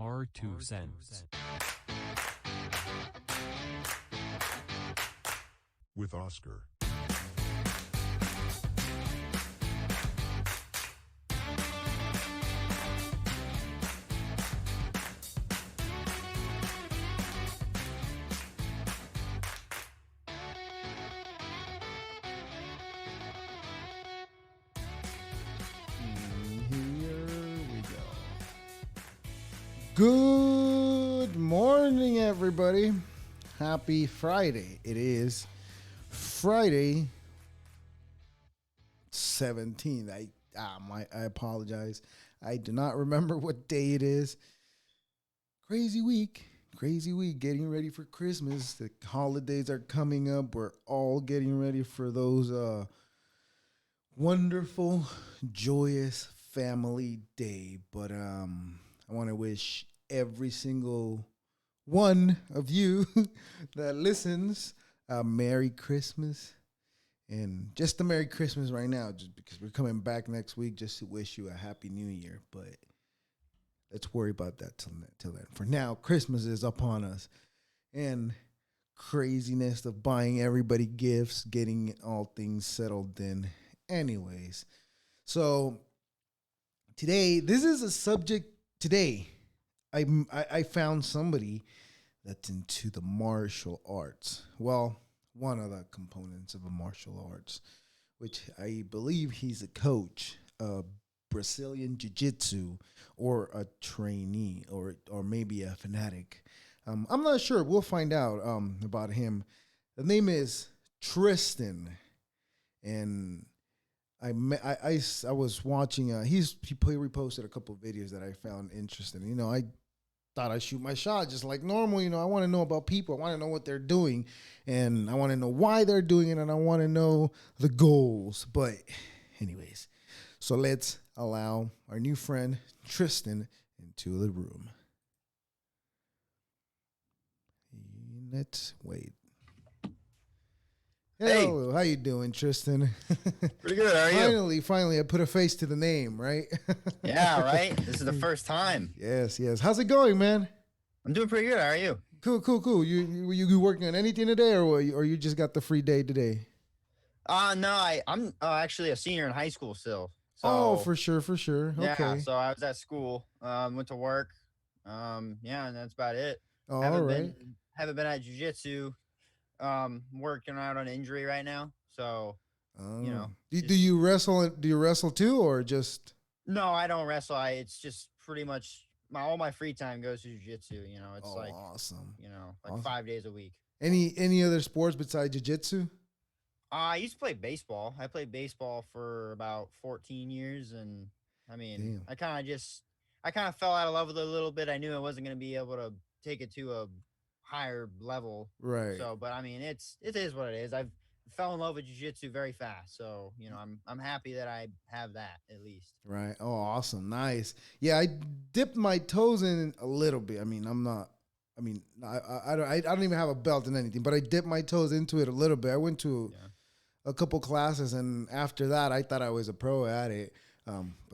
Our 2 cents. With Oscar. Good morning, everybody. Happy Friday. It is Friday 17th. I apologize. I do not remember what day it is. Crazy week. Getting ready for Christmas. The holidays are coming up. We're all getting ready for those wonderful, joyous family day. But I want to wish every single one of you that listens a Merry Christmas. And just a Merry Christmas right now, just because we're coming back next week just to wish you a Happy New Year. But let's worry about that till then. For now, Christmas is upon us. And craziness of buying everybody gifts, getting all things settled in. Anyways, so today, this is a subject. Today, I found somebody that's into the martial arts. Well, one of the components of a martial arts, which I believe he's a coach of Brazilian Jiu Jitsu or a trainee or maybe a fanatic. I'm not sure. We'll find out about him. The name is Tristan, and I was watching. He reposted a couple of videos that I found interesting. You know, I thought I'd shoot my shot just like normal. You know, I want to know about people. I want to know what they're doing, and I want to know why they're doing it, and I want to know the goals. But, anyways, so let's allow our new friend Tristan into the room. Let's wait. Hello, hey. How you doing, Tristan? Pretty good, how are you? Finally, I put a face to the name, right? Yeah, right? This is the first time. Yes. How's it going, man? I'm doing pretty good, how are you? Cool. You working on anything today, or you just got the free day today? No, I'm actually a senior in high school still. So, for sure. Yeah, okay. so I was at school, went to work, and that's about it. All right. Haven't been at Jiu Jitsu, working out on injury right now, so, you know. Do you wrestle? Do you wrestle too, or just? No, I don't wrestle. It's just pretty much all my free time goes to Jiu Jitsu, you know. It's awesome. You know, like awesome. 5 days a week. Any other sports besides Jiu Jitsu? I used to play baseball. I played baseball for about 14 years, and I mean, Damn. I kind of fell out of love with it a little bit. I knew I wasn't going to be able to take it to a higher level. Right. So, but I mean, it is what it is. I've fell in love with jiu-jitsu very fast. So, you know, I'm happy that I have that at least. Right. Oh, awesome. Nice. Yeah, I dipped my toes in a little bit. I mean, I don't even have a belt in anything, but I dipped my toes into it a little bit. I went to a couple classes, and after that, I thought I was a pro at it.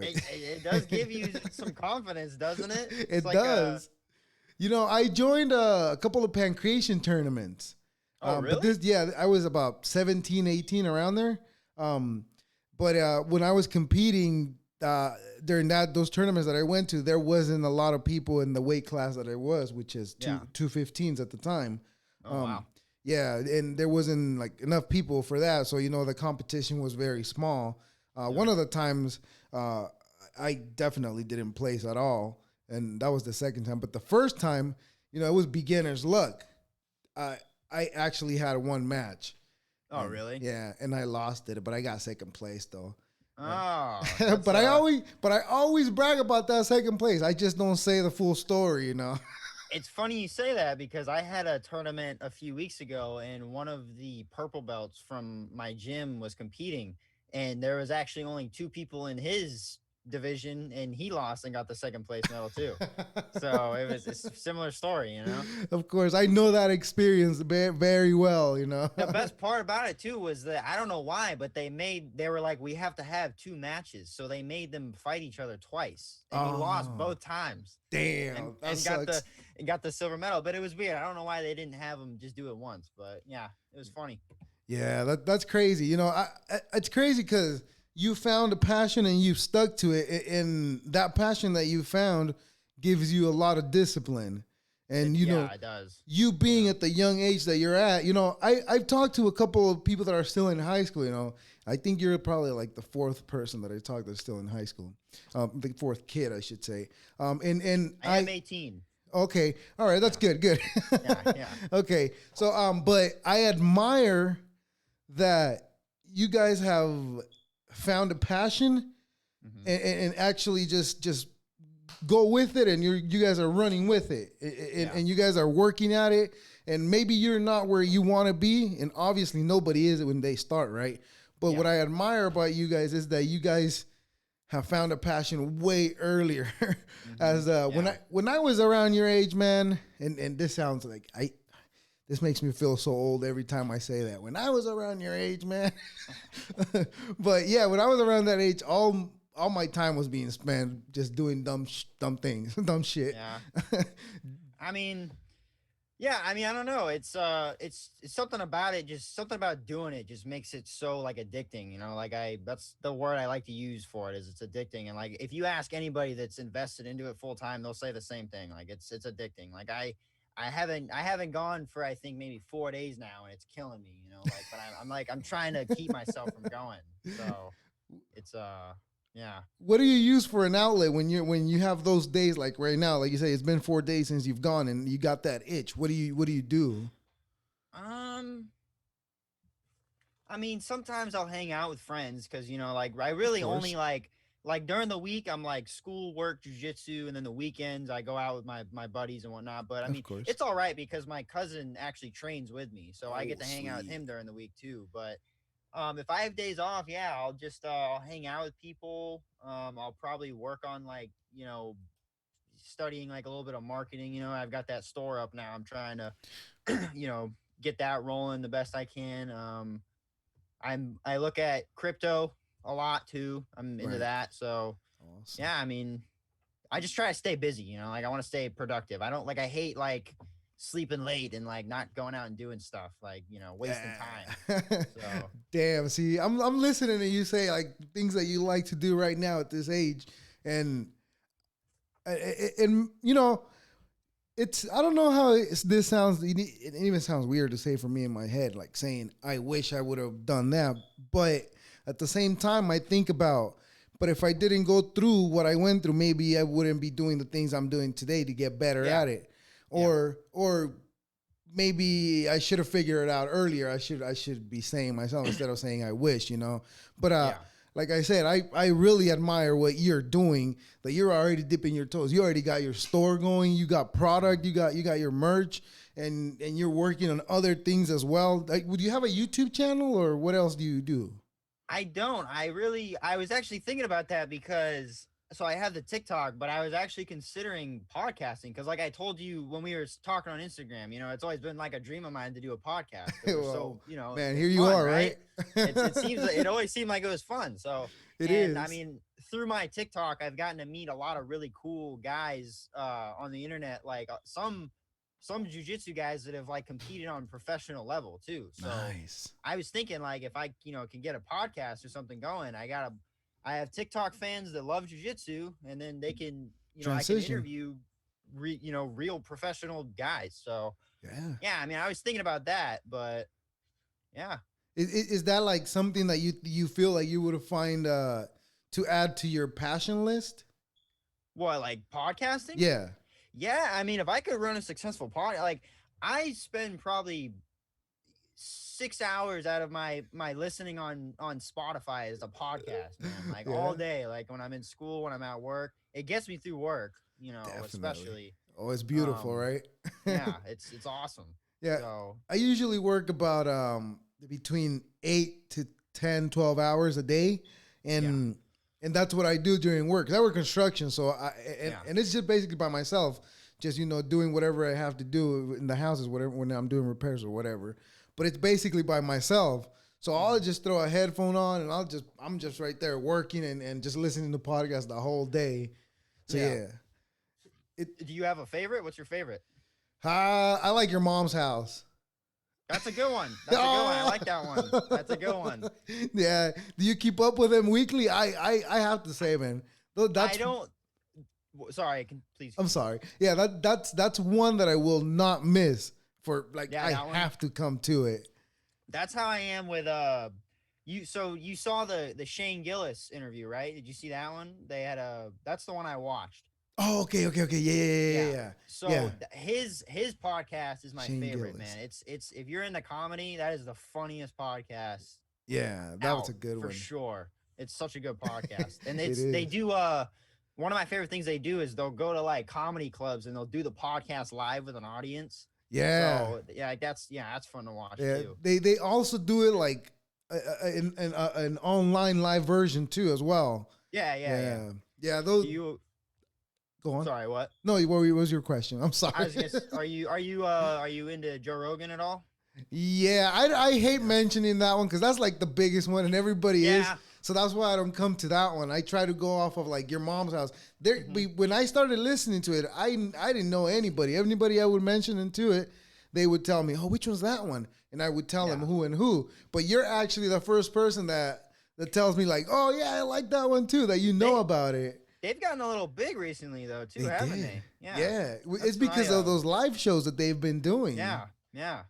It does give you some confidence, doesn't it? It does. You know, I joined a couple of pancreation tournaments. Oh, really? But I was about 17, 18, around there. But when I was competing during those tournaments that I went to, there wasn't a lot of people in the weight class that I was, which is 215s at the time. Oh, wow. Yeah, and there wasn't like enough people for that, so you know the competition was very small. One of the times I definitely didn't place at all, and that was the second time. But the first time, you know, it was beginner's luck. I actually had one match. Oh, really? Yeah, and I lost it, but I got second place though. Oh, but I always brag about that second place. I just don't say the full story, you know. It's funny you say that because I had a tournament a few weeks ago, and one of the purple belts from my gym was competing, and there was actually only two people in his division, and he lost and got the second place medal too. So it's a similar story, you know. Of course, I know that experience very well. You know, The best part about it too was that I don't know why, but they were like, we have to have 2 matches, so they made them fight each other twice, and he lost both times. Damn, and got the silver medal. But it was weird. I don't know why they didn't have him just do it once, but yeah, it was funny. Yeah, that's crazy. You know, it's crazy because you found a passion and you've stuck to it, and that passion that you found gives you a lot of discipline. And you know, it does. You being at the young age that you're at, you know, I've talked to a couple of people that are still in high school. You know, I think you're probably like the fourth person that I talked that's still in high school, the fourth kid, I should say. And I am 18. Okay, all right, that's good. Yeah. Okay, so but I admire that you guys have found a passion and actually just go with it, and you guys are running with it, and you guys are working at it, and maybe you're not where you want to be, and obviously nobody is when they start, right? But what I admire about you guys is that you guys have found a passion way earlier. As when I was around your age, man, and this sounds like this makes me feel so old every time I say that. When I was around your age, man. But yeah, when I was around that age, all my time was being spent just doing dumb things, dumb shit. Yeah. I mean, I don't know. It's something about it, just something about doing it just makes it so like addicting, you know, like that's the word I like to use for it, is it's addicting. And like, if you ask anybody that's invested into it full time, they'll say the same thing. Like it's addicting. Like I haven't gone for, I think, maybe 4 days now, and it's killing me, you know, like, but I'm trying to keep myself from going. So it's yeah. What do you use for an outlet when you have those days, like right now? Like you say, it's been 4 days since you've gone and you got that itch. What do you do? I mean, sometimes I'll hang out with friends because, you know, like I really only like during the week I'm like school, work, jiu-jitsu, and then the weekends I go out with my buddies and whatnot. But I mean, it's all right because my cousin actually trains with me, so I get to hang out with him during the week too. But if I have days off, I'll just I'll hang out with people. I'll probably work on, like, you know, studying like a little bit of marketing. You know, I've got that store up now. I'm trying to, you know, get that rolling the best I can. I look at crypto a lot too. I'm into that. So yeah, I mean, I just try to stay busy, you know, like I want to stay productive. I hate like sleeping late and like not going out and doing stuff, like, you know, wasting time. So damn, see, I'm listening to you say like things that you like to do right now at this age, and you know, it's, I don't know how this sounds. It even sounds weird to say for me in my head, like saying I wish I would have done that, but at the same time I think about, but if I didn't go through what I went through, maybe I wouldn't be doing the things I'm doing today to get better at it. Or maybe I should have figured it out earlier. I should be saying myself instead of saying I wish, you know. But like I said, I really admire what you're doing, that you're already dipping your toes. You already got your store going, you got product, you got your merch, and you're working on other things as well. Like, would you have a YouTube channel, or what else do you do? I don't. I was actually thinking about that because, so I have the TikTok, but I was actually considering podcasting because, like I told you when we were talking on Instagram, you know, it's always been like a dream of mine to do a podcast. Well, so, you know, man, here you are, right? It always seemed like it was fun. So it is. I mean, through my TikTok, I've gotten to meet a lot of really cool guys on the internet, like some jiu-jitsu guys that have like competed on professional level too. So nice. I was thinking, like, if I, you know, can get a podcast or something going, I have TikTok fans that love jiu-jitsu, and then they can, you know, I can interview real professional guys. So yeah, I mean, I was thinking about that, but yeah. Is that like something that you feel like you would find to add to your passion list? What, like podcasting? Yeah. Yeah, I mean, if I could run a successful podcast, like I spend probably 6 hours out of my listening on Spotify as a podcast, man. Like all day, like when I'm in school, when I'm at work, it gets me through work, you know. Definitely. Especially. Oh, it's beautiful, right? Yeah, it's awesome. Yeah. So I usually work about between 8 to 10, 12 hours a day, and And that's what I do during work. 'Cause I work construction, so and it's just basically by myself, just doing whatever I have to do in the houses, whatever when I'm doing repairs or whatever. But it's basically by myself. So I'll just throw a headphone on and I'm just right there working and just listening to podcasts the whole day. So yeah. Do you have a favorite? What's your favorite? I like Your Mom's House. That's a good one. That's a good one. I like that one. That's a good one. Yeah. Do you keep up with them weekly? I have to say, man. I don't. Sorry, please. I'm sorry. Yeah, that's one that I will not miss for I have to come to it. That's how I am with you. So you saw the Shane Gillis interview, right? Did you see that one? They had that's the one I watched. Oh, okay. Yeah. So his podcast is my favorite, man. It's if you're into comedy, that is the funniest podcast. Yeah, that was a good one for sure. It's such a good podcast, and they do one of my favorite things they do is they'll go to like comedy clubs and they'll do the podcast live with an audience. Yeah, so that's fun to watch too. They also do it like an online live version too as well. Yeah. Those. Go on. Sorry, what? No, what was your question? I'm sorry. I was gonna say, are you into Joe Rogan at all? Yeah, I hate mentioning that one because that's like the biggest one, and everybody is. So that's why I don't come to that one. I try to go off of like Your Mom's House. When I started listening to it, I didn't know anybody. Anybody I would mention into it, they would tell me, "Oh, which one's that one?" And I would tell them who and who. But you're actually the first person that tells me like, "Oh yeah, I like that one too." That about it. They've gotten a little big recently, though, too, haven't they? Yeah. It's because of those live shows that they've been doing. Yeah.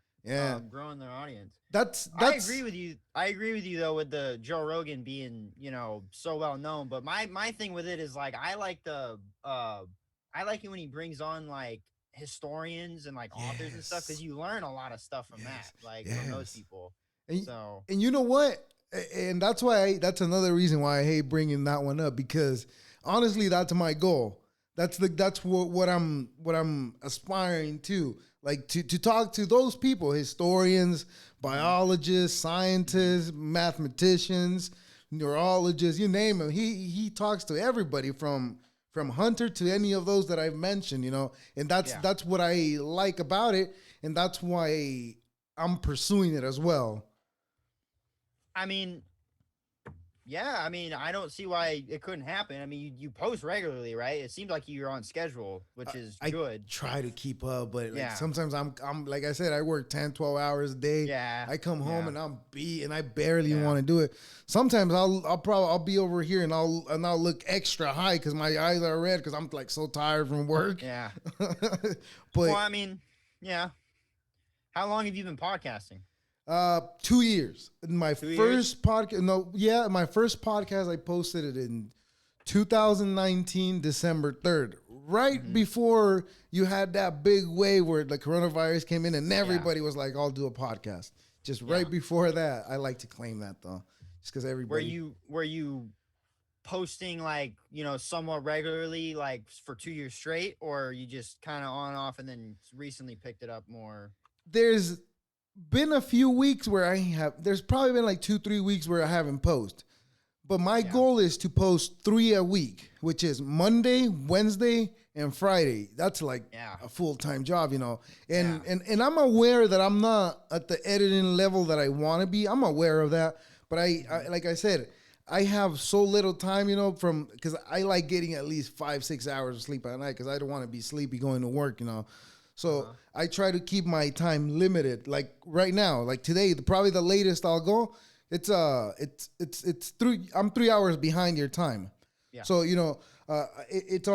Growing their audience. I agree with you. I agree with you though with the Joe Rogan being, so well known. But my thing with it is like I like it when he brings on like historians and like authors and stuff because you learn a lot of stuff from that, like from those people. And you know what? And that's another reason why I hate bringing that one up because honestly, that's my goal. That's what I'm aspiring to. Like to talk to those people, historians, biologists, scientists, mathematicians, neurologists, you name them. He talks to everybody from Hunter to any of those that I've mentioned, and that's what I like about it, and that's why I'm pursuing it as well. I mean, I don't see why it couldn't happen. I mean, you post regularly, right? It seems like you're on schedule, which is good. I try to keep up, but sometimes I'm like I said, I work 10, 12 hours a day. Yeah. I come home and I'm beat and I barely want to do it. Sometimes I'll be over here and I'll look extra high because my eyes are red because I'm like so tired from work. Yeah. But well, I mean, yeah. How long have you been podcasting? 2 years. My first podcast. My first podcast I posted it in 2019 December 3rd, right before you had that big wave where the coronavirus came in and everybody was like, "I'll do a podcast." Just right before that, I like to claim that though, just because everybody. Were you posting like somewhat regularly like for 2 years straight, or you just kind of on and off and then recently picked it up more? There's been a few weeks where there's probably been like 2-3 weeks where I haven't posted. But my goal is to post 3 a week, which is Monday, Wednesday, and Friday. That's like a full-time job, And I'm aware that I'm not at the editing level that I want to be. I'm aware of that. But I like I said, I have so little time, because I like getting at least 5-6 hours of sleep at night because I don't want to be sleepy going to work, So I try to keep my time limited. Like right now, like today, probably the latest I'll go. It's 3. I'm 3 hours behind your time. Yeah. So it's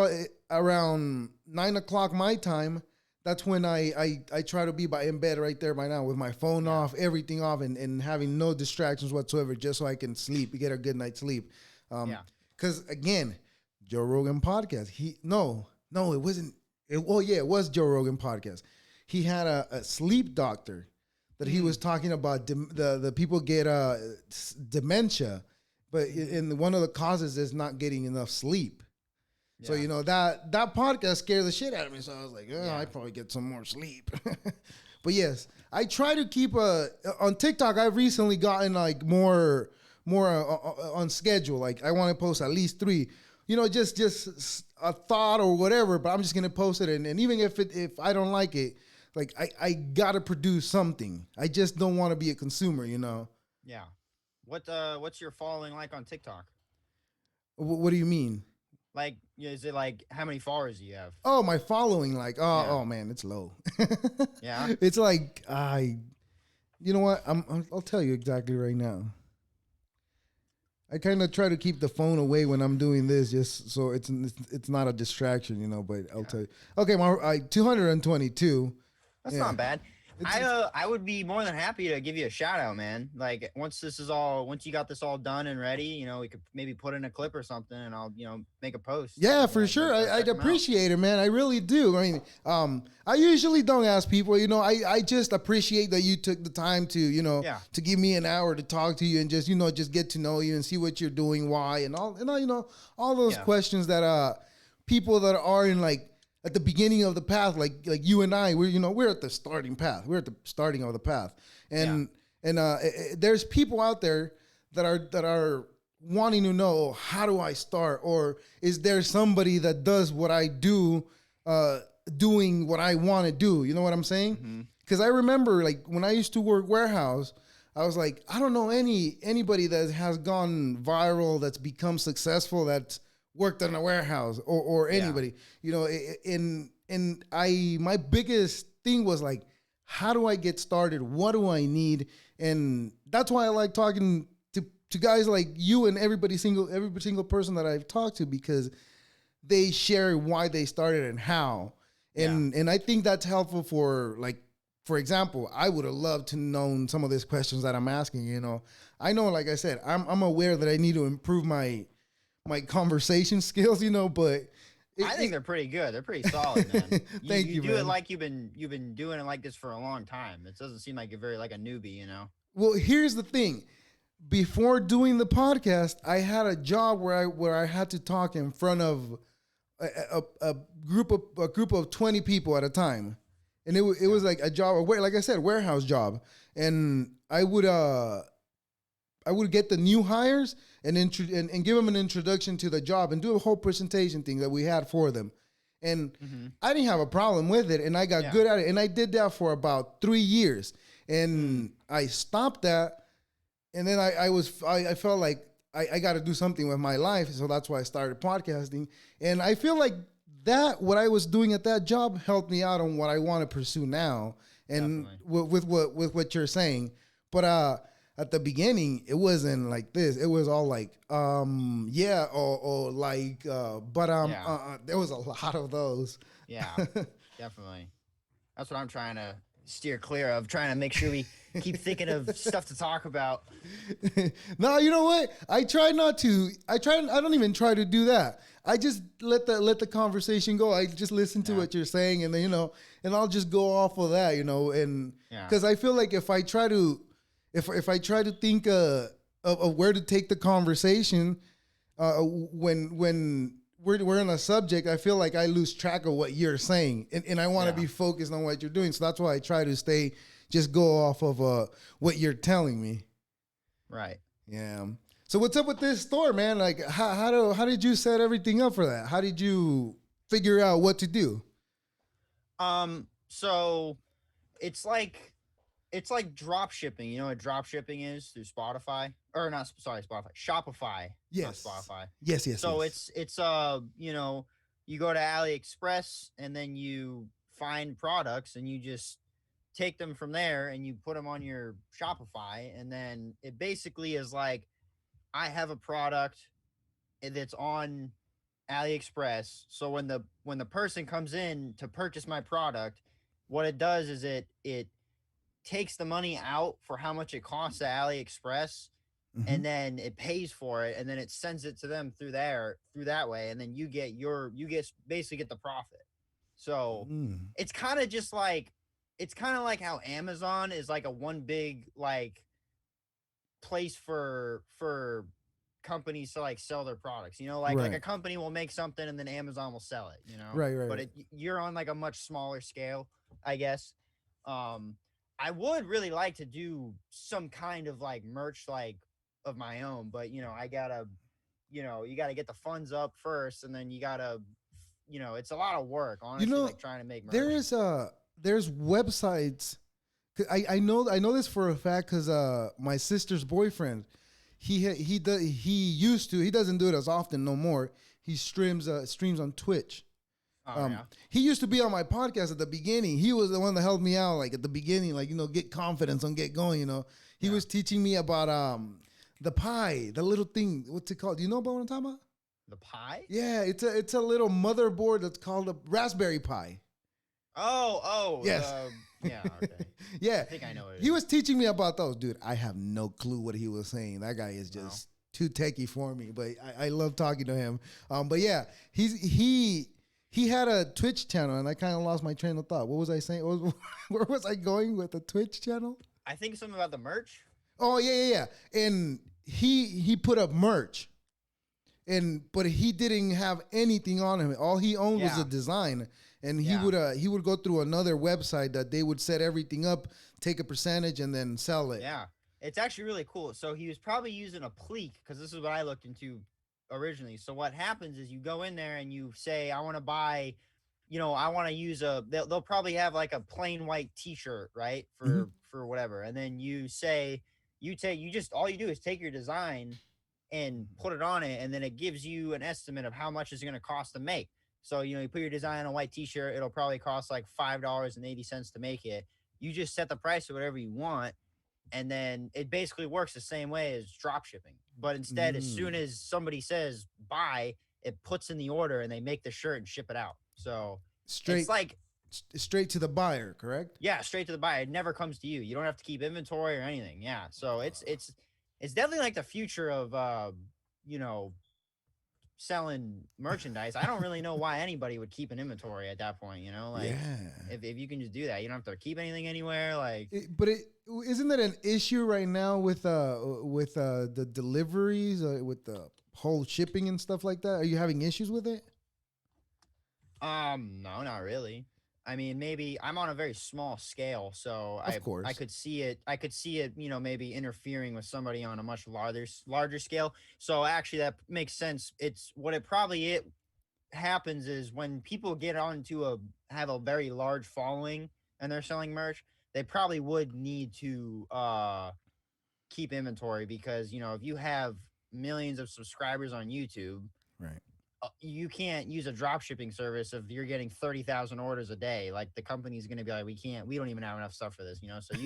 around 9 o'clock my time. That's when I try to be in bed right there by now with my phone off, everything off, and having no distractions whatsoever, just so I can get a good night's sleep. Because again, Joe Rogan podcast. It wasn't. It was Joe Rogan podcast. He had a sleep doctor that he was talking about. The people get dementia, but one of the causes is not getting enough sleep. Yeah. So that podcast scared the shit out of me. So I was like, I probably get some more sleep. But yes, I try to keep on TikTok. I've recently gotten like more on schedule. Like I want to post at least 3. You know, just a thought or whatever. But I'm just gonna post it, and even if I don't like it, like I gotta produce something. I just don't want to be a consumer. You know. Yeah. What's your following like on TikTok? What do you mean? Like, is it like how many followers do you have? Oh, my following, like, Yeah. oh man, it's low. Yeah. It's like you know what? I'll tell you exactly right now. I kind of try to keep the phone away when I'm doing this, just so it's not a distraction, you know. But I'll tell you. Okay, my 222. That's Yeah. not bad. I would be more than happy to give you a shout out, man. Like once you got this all done and ready, you know, we could maybe put in a clip or something, and I'll make a post. Yeah, for sure. I'd appreciate it, man. I really do. I mean, I usually don't ask people. You know, I just appreciate that you took the time to to give me an hour to talk to you and just get to know you and see what you're doing, why, and all those questions that people that are in like at the beginning of the path, like you and I, we're at the starting path. We're at the starting of the path, and there's people out there that are wanting to know, how do I start, or is there somebody that does what I do, doing what I want to do? You know what I'm saying? Because I remember like when I used to work warehouse, I was like, I don't know anybody that has gone viral, that's become successful, that's worked in a warehouse or anybody, my biggest thing was like, how do I get started? What do I need? And that's why I like talking to guys like you and every single person that I've talked to, because they share why they started and how. And I think that's helpful for example, I would have loved to know some of these questions that I'm asking, I know, like I said, I'm aware that I need to improve my conversation skills, but I think they're pretty good. They're pretty solid, man. Thank you, do man. it like you've been doing it like this for a long time. It doesn't seem like you're very like a newbie, Well, here's the thing. Before doing the podcast, I had a job where I had to talk in front of a group of 20 people at a time, and it was like a job, like I said, warehouse job, and I would get the new hires and give them an introduction to the job and do a whole presentation thing that we had for them. And I didn't have a problem with it, and I got good at it. And I did that for about 3 years. And I stopped that, and then I felt like I got to do something with my life. So that's why I started podcasting. And I feel like what I was doing at that job helped me out on what I want to pursue now. And with what you're saying. But at the beginning, it wasn't like this. It was all like, there was a lot of those. Yeah, definitely. That's what I'm trying to steer clear of, trying to make sure we keep thinking of stuff to talk about. No, you know what? I don't even try to do that. I just let the conversation go. I just listen to what you're saying, and then, and I'll just go off of that, and because I feel like if I try to think of where to take the conversation, when we're in a subject, I feel like I lose track of what you're saying, and I want to be focused on what you're doing. So that's why I try to just go off of what you're telling me. Right. Yeah. So what's up with this store, man? Like, how did you set everything up for that? How did you figure out what to do? So it's like drop shipping. You know what drop shipping is through Spotify, or not? Sorry, Spotify, Shopify. Yes. Not Spotify. Yes. So it's you go to AliExpress and then you find products and you just take them from there and you put them on your Shopify, and then it basically is like, I have a product that's on AliExpress. So when the person comes in to purchase my product, what it does is it takes the money out for how much it costs at AliExpress, and then it pays for it, and then it sends it to them through that way, and then you basically get the profit. So it's kind of like how Amazon is like a one big like place for companies to like sell their products, like a company will make something and then Amazon will sell it, right. But you're on like a much smaller scale, I guess. I would really like to do some kind of like merch, like of my own, but I gotta, you gotta get the funds up first, and then you gotta, it's a lot of work, You honestly, know, like trying to make there merch. is there's websites. I know this for a fact because my sister's boyfriend, he doesn't do it as often no more. He streams on Twitch. Oh yeah, He used to be on my podcast at the beginning. He was the one that helped me out, like at the beginning, like get confidence and get going. He yeah. was teaching me about the pie, the little thing. What's it called? Do you know about what I'm talking about? The pie? Yeah, it's a little motherboard that's called a Raspberry Pi. Oh, Yes. yeah, okay. Yeah. I think I know what it He is. was teaching me about those. Dude, I have no clue what he was saying. That guy is No. just too techie for me, but I love talking to him. But yeah, he had a Twitch channel, and I kind of lost my train of thought. What was I saying? Where was I going with the Twitch channel? I think something about the merch. Oh yeah. And he put up merch, but he didn't have anything on him. All he owned was Yeah. a design, and Yeah. he would go through another website that they would set everything up, take a percentage, and then sell it. Yeah. It's actually really cool. So he was probably using a pleek, because this is what I looked into originally. So what happens is you go in there and you say, I want to buy, I want to use they'll probably have like a plain white t-shirt, right? Mhm. For whatever. And then you say, you just, all you do is take your design and put it on it. And then it gives you an estimate of how much it's going to cost to make. So, you put your design on a white t-shirt, it'll probably cost like $5.80 to make it. You just set the price of whatever you want, and then it basically works the same way as drop shipping. But instead, as soon Mm. as somebody says buy, it puts in the order and they make the shirt and ship it out. So it's Straight like, straight to the buyer, correct? yeah, straight to the buyer. It never comes to you. You don't have to keep inventory or anything. Yeah. So it's definitely like the future of you know, selling merchandise. I don't really know why anybody would keep an inventory at that point, like Yeah. if you can just do that, you don't have to keep anything anywhere. Like, But isn't that an issue right now with the deliveries, with the whole shipping and stuff like that? Are you having issues with it? no, not really. I mean, maybe I'm on a very small scale, so Of I course. could see it. I could see it, maybe interfering with somebody on a much larger scale. So actually, that makes sense. It's what it probably it happens is when people get onto have a very large following and they're selling merch, they probably would need to keep inventory, because if you have millions of subscribers on YouTube, Right. you can't use a drop shipping service if you're getting 30,000 orders a day. Like, the company's going to be like, we don't even have enough stuff for this, So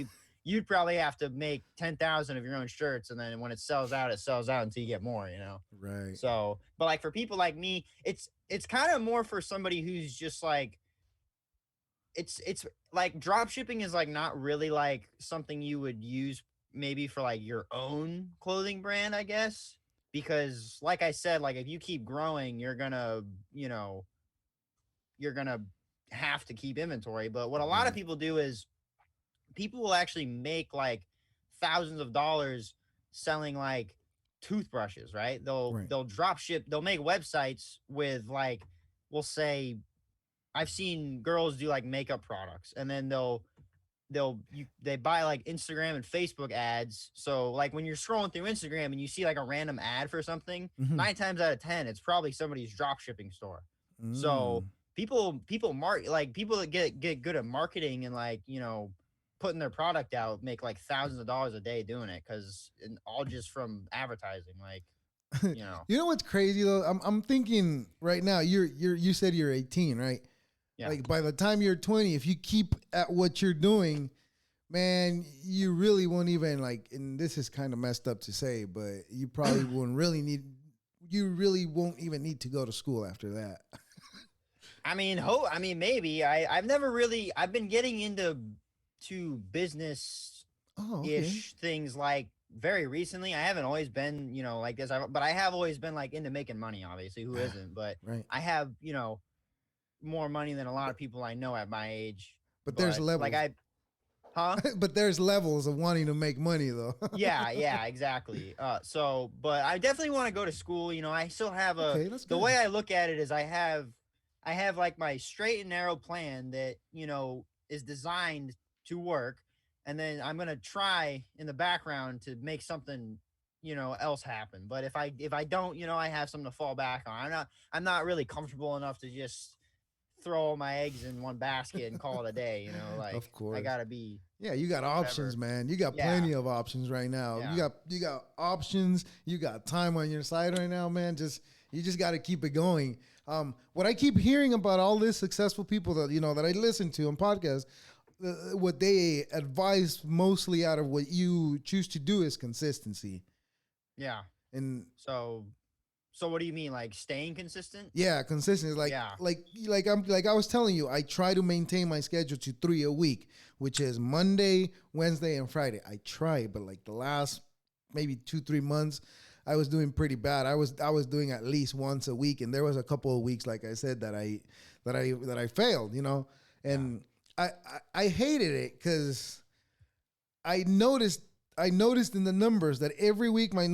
you'd probably have to make 10,000 of your own shirts. And then when it sells out until you get more. Right. So, but like for people like me, it's kind of more for somebody who's just like, it's like drop shipping is like not really like something you would use maybe for like your own clothing brand, I guess. Because like I said, like if you keep growing, you're gonna have to keep inventory. But what a lot of Right. people do is people will actually make like thousands of dollars selling like toothbrushes, right? Right. They'll drop ship, they'll make websites with like, we'll say, I've seen girls do like makeup products, and then they buy like Instagram and Facebook ads. So like when you're scrolling through Instagram and you see like a random ad for something, Mhm. 9 times out of 10, it's probably somebody's drop shipping store. So Mm. people that get good at marketing and like, putting their product out make like thousands of dollars a day doing it, because all just from advertising, like, You know what's crazy though? I'm thinking right now. You said you're 18, right? yeah. Like by the time you're 20, if you keep at what you're doing, man, you really won't even like. And this is kind of messed up to say, but you probably won't really need. You really won't even need to go to school after that. I mean, maybe I've been getting into business Oh, okay. ish things like very recently. I haven't always been, like this, but I have always been like into making money, obviously. Who isn't? But Right. I have, more money than a lot of people I know at my age. But there's But like levels. huh? But there's levels of wanting to make money though. Yeah, exactly. But I definitely want to go to school. I still have Okay, that's the good. way I look at it is I have like my straight and narrow plan that, is designed to work. And then I'm going to try in the background to make something else happen. But if I don't, I have something to fall back on. I'm not really comfortable enough to just throw all my eggs in one basket and call it a day. Like Of I course. gotta be Yeah, you got options, whatever. man. You got Yeah, plenty of options right now. You yeah, got you got options. You got time on your side right now, man. You just got to keep it going. What I keep hearing about all these successful people that I listen to on podcasts, what they advise mostly out of what you choose to do is consistency. yeah. And So what do you mean, like staying consistent? yeah, consistency. Like Yeah, like like I was telling you, I try to maintain my schedule to 3 a week, which is Monday, Wednesday, and Friday. I try, but like the last maybe 2-3 months, I was doing pretty bad. I was doing at least once a week, and there was a couple of weeks, like I said, that I failed. yeah, And I hated it because I noticed I noticed in the numbers that every week my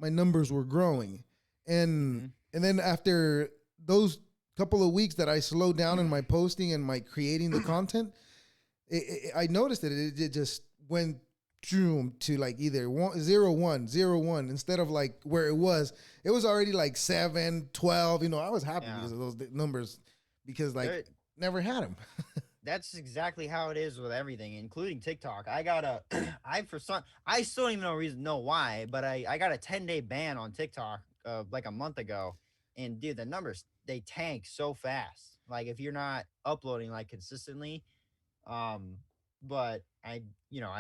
numbers were growing, and hmm and then after those couple of weeks that I slowed down in my posting and my creating the content, I noticed that it just went to like either 0-1 0-1 instead of like where it was already like 7-12. I was happy yeah. because of those numbers, because like There, never had them. that's exactly how it is with everything, including TikTok. I got a, I still don't even know why, but I got a 10-day ban on TikTok like a month ago, and dude, the numbers they tank so fast. Like if you're not uploading like consistently, um, but I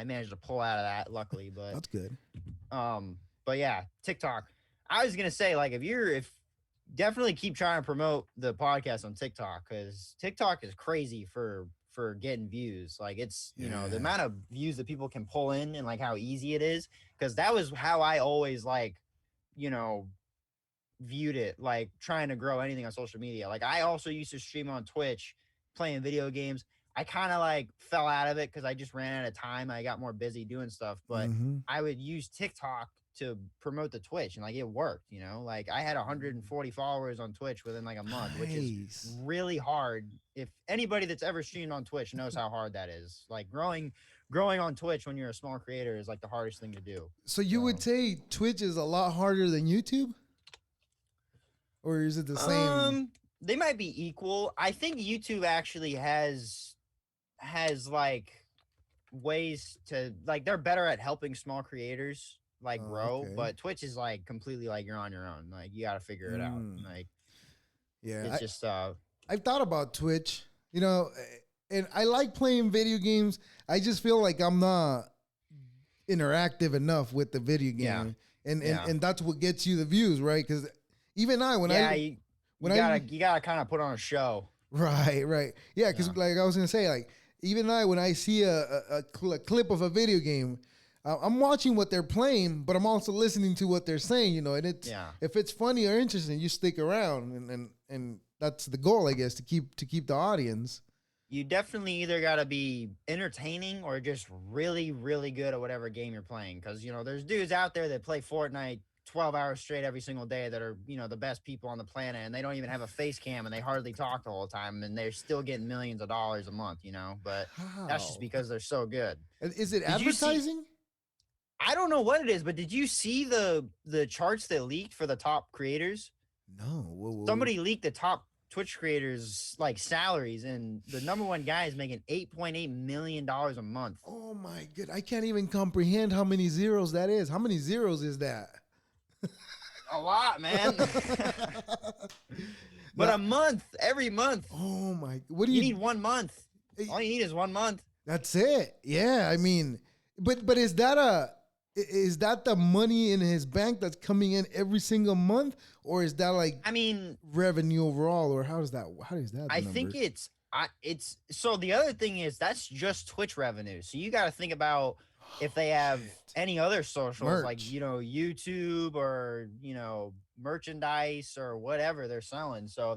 managed to pull out of that luckily, but That's good. um, but yeah, TikTok. I was gonna say like if definitely keep trying to promote the podcast on TikTok, because TikTok is crazy for getting views. Like it's the Yeah. amount of views that people can pull in and like how easy it is. Because that was how I always like you know viewed it, like trying to grow anything on social media. Like I also used to stream on Twitch playing video games. I kind of like fell out of it because I just ran out of time. I got more busy doing stuff, but Mm-hmm. I would use TikTok to promote the Twitch, and like it worked. Like I had 140 followers on Twitch within like a month, which is Nice. really hard. If anybody that's ever streamed on Twitch knows how hard that is. Like growing on Twitch when you're a small creator is like the hardest thing to do. So you would So say Twitch is a lot harder than YouTube, or is it the same? they might be equal. I think YouTube actually has like ways to like they're better at helping small creators like Oh, grow, okay. but Twitch is like completely like you're on your own. Like you got to figure it out. Mm. Like Yeah, it's just I've thought about Twitch, and I like playing video games. I just feel like I'm not interactive enough with the video yeah, game, and and yeah. and that's what gets you the views, right? Because even I, when Yeah, I you when I gotta kind of put on a show. right, yeah, because Yeah. like I was gonna say, like even I, when I see a clip of a video game, I'm watching what they're playing, but I'm also listening to what they're saying, and Yeah. if it's funny or interesting, you stick around, and that's the goal, I guess, to keep the audience. You definitely either got to be entertaining or just really, really good at whatever game you're playing. Because, there's dudes out there that play Fortnite 12 hours straight every single day that are, the best people on the planet. And they don't even have a face cam and they hardly talk the whole time. And they're still getting millions of dollars a month. But that's just How? because they're so good. And is it Did you see? advertising? I don't know what it is, but did you see the charts that leaked for the top creators? No. Whoa. Somebody leaked the top Twitch creators like salaries, and the number one guy is making $8.8 million a month. Oh my good! I can't even comprehend how many zeros that is. How many zeros is that? A lot, man. But Now, a month, every month. oh my! What do You you? need 1 month. All you need is 1 month. That's it. Yeah, I mean, but is that the money in his bank that's coming in every single month, or is that like I mean, revenue overall, or how is that I the think numbers? it's so the other thing is that's just Twitch revenue. So you got to think about if they have Shit. any other socials like Merch. YouTube or merchandise or whatever they're selling. So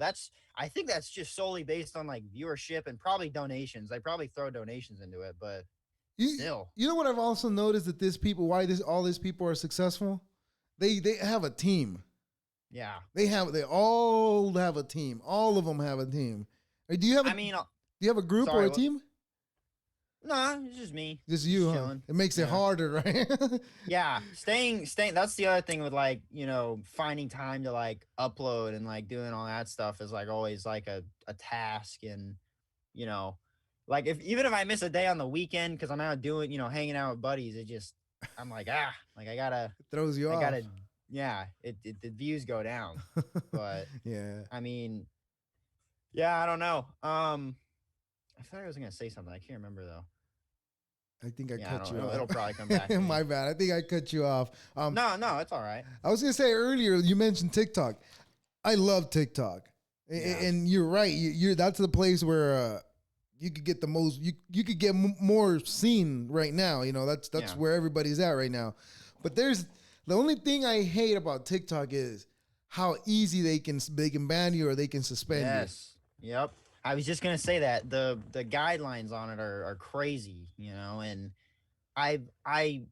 I think that's just solely based on like viewership and probably donations. They probably throw donations into it, but You still, you know what I've also noticed, that all these people are successful? They have a team. yeah. They all have a team. All of them have a team. Do you have I mean, a group or sorry, a team? No, it's just me. Just Just you, huh? chilling. It makes it Yeah. harder, right? Yeah. Staying that's the other thing with like, finding time to like upload and like doing all that stuff is like always like a task. And, you know, like if even if I miss a day on the weekend because I'm out doing, hanging out with buddies, it just I'm like, like It throws you I off. gotta yeah, the views go down. But Yeah, I mean, yeah, I don't know. I thought I was gonna say something. I can't remember though. I think I Yeah, I cut don't. you It'll off. probably come back to me. My bad. I think I cut you off. No, no, it's all right. I was gonna say earlier you mentioned TikTok. I love TikTok, Yeah. and you're right. You're that's the place where you could get the most. You could get more seen right now. That's Yeah. where everybody's at right now. But there's the only thing I hate about TikTok is how easy they can ban you or they can suspend you. Yes. Yep. I was just gonna say that the guidelines on it are crazy, and I I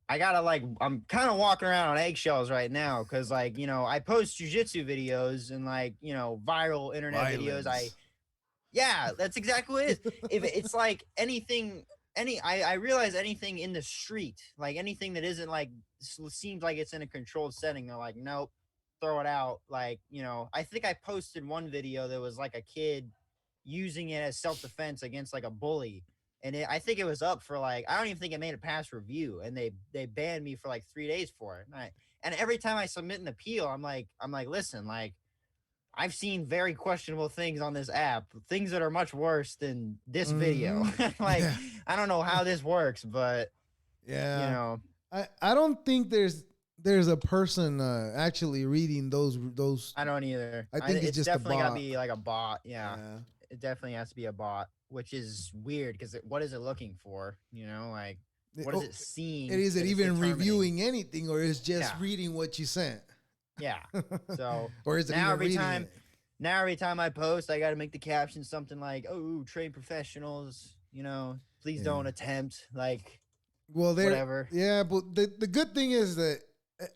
I gotta like I'm kind of walking around on eggshells right now because like I post jujitsu videos and like viral internet videos. Violence. Yeah, that's exactly what it is. If it's like anything, I realize anything in the street, like anything that isn't like seems like it's in a controlled setting, they're like, nope, throw it out. Like, I think I posted one video that was like a kid using it as self defense against like a bully. And I think it was up for like I don't even think it made it past review, and they banned me for like 3 days for it. And every time I submit an appeal, I'm like, listen, like I've seen very questionable things on this app, things that are much worse than this video. Mm-hmm. Like, Yeah. I don't know how this works, but you Yeah. know, I don't think there's a person actually reading those. I don't either. I think it's It's just a definitely got to bot. be like a bot. Yeah, Yeah. it definitely has to be a bot, which is weird because what is it looking for? Like, what is Oh, it seeing? is it That it's even determining? reviewing anything, or is just Yeah, reading what you sent? yeah. So Or is it now even every reading time, it? now every time I post, I got to make the caption something like, "Oh, trained professionals, please Yeah. don't attempt like Well, whatever." yeah, but the good thing is that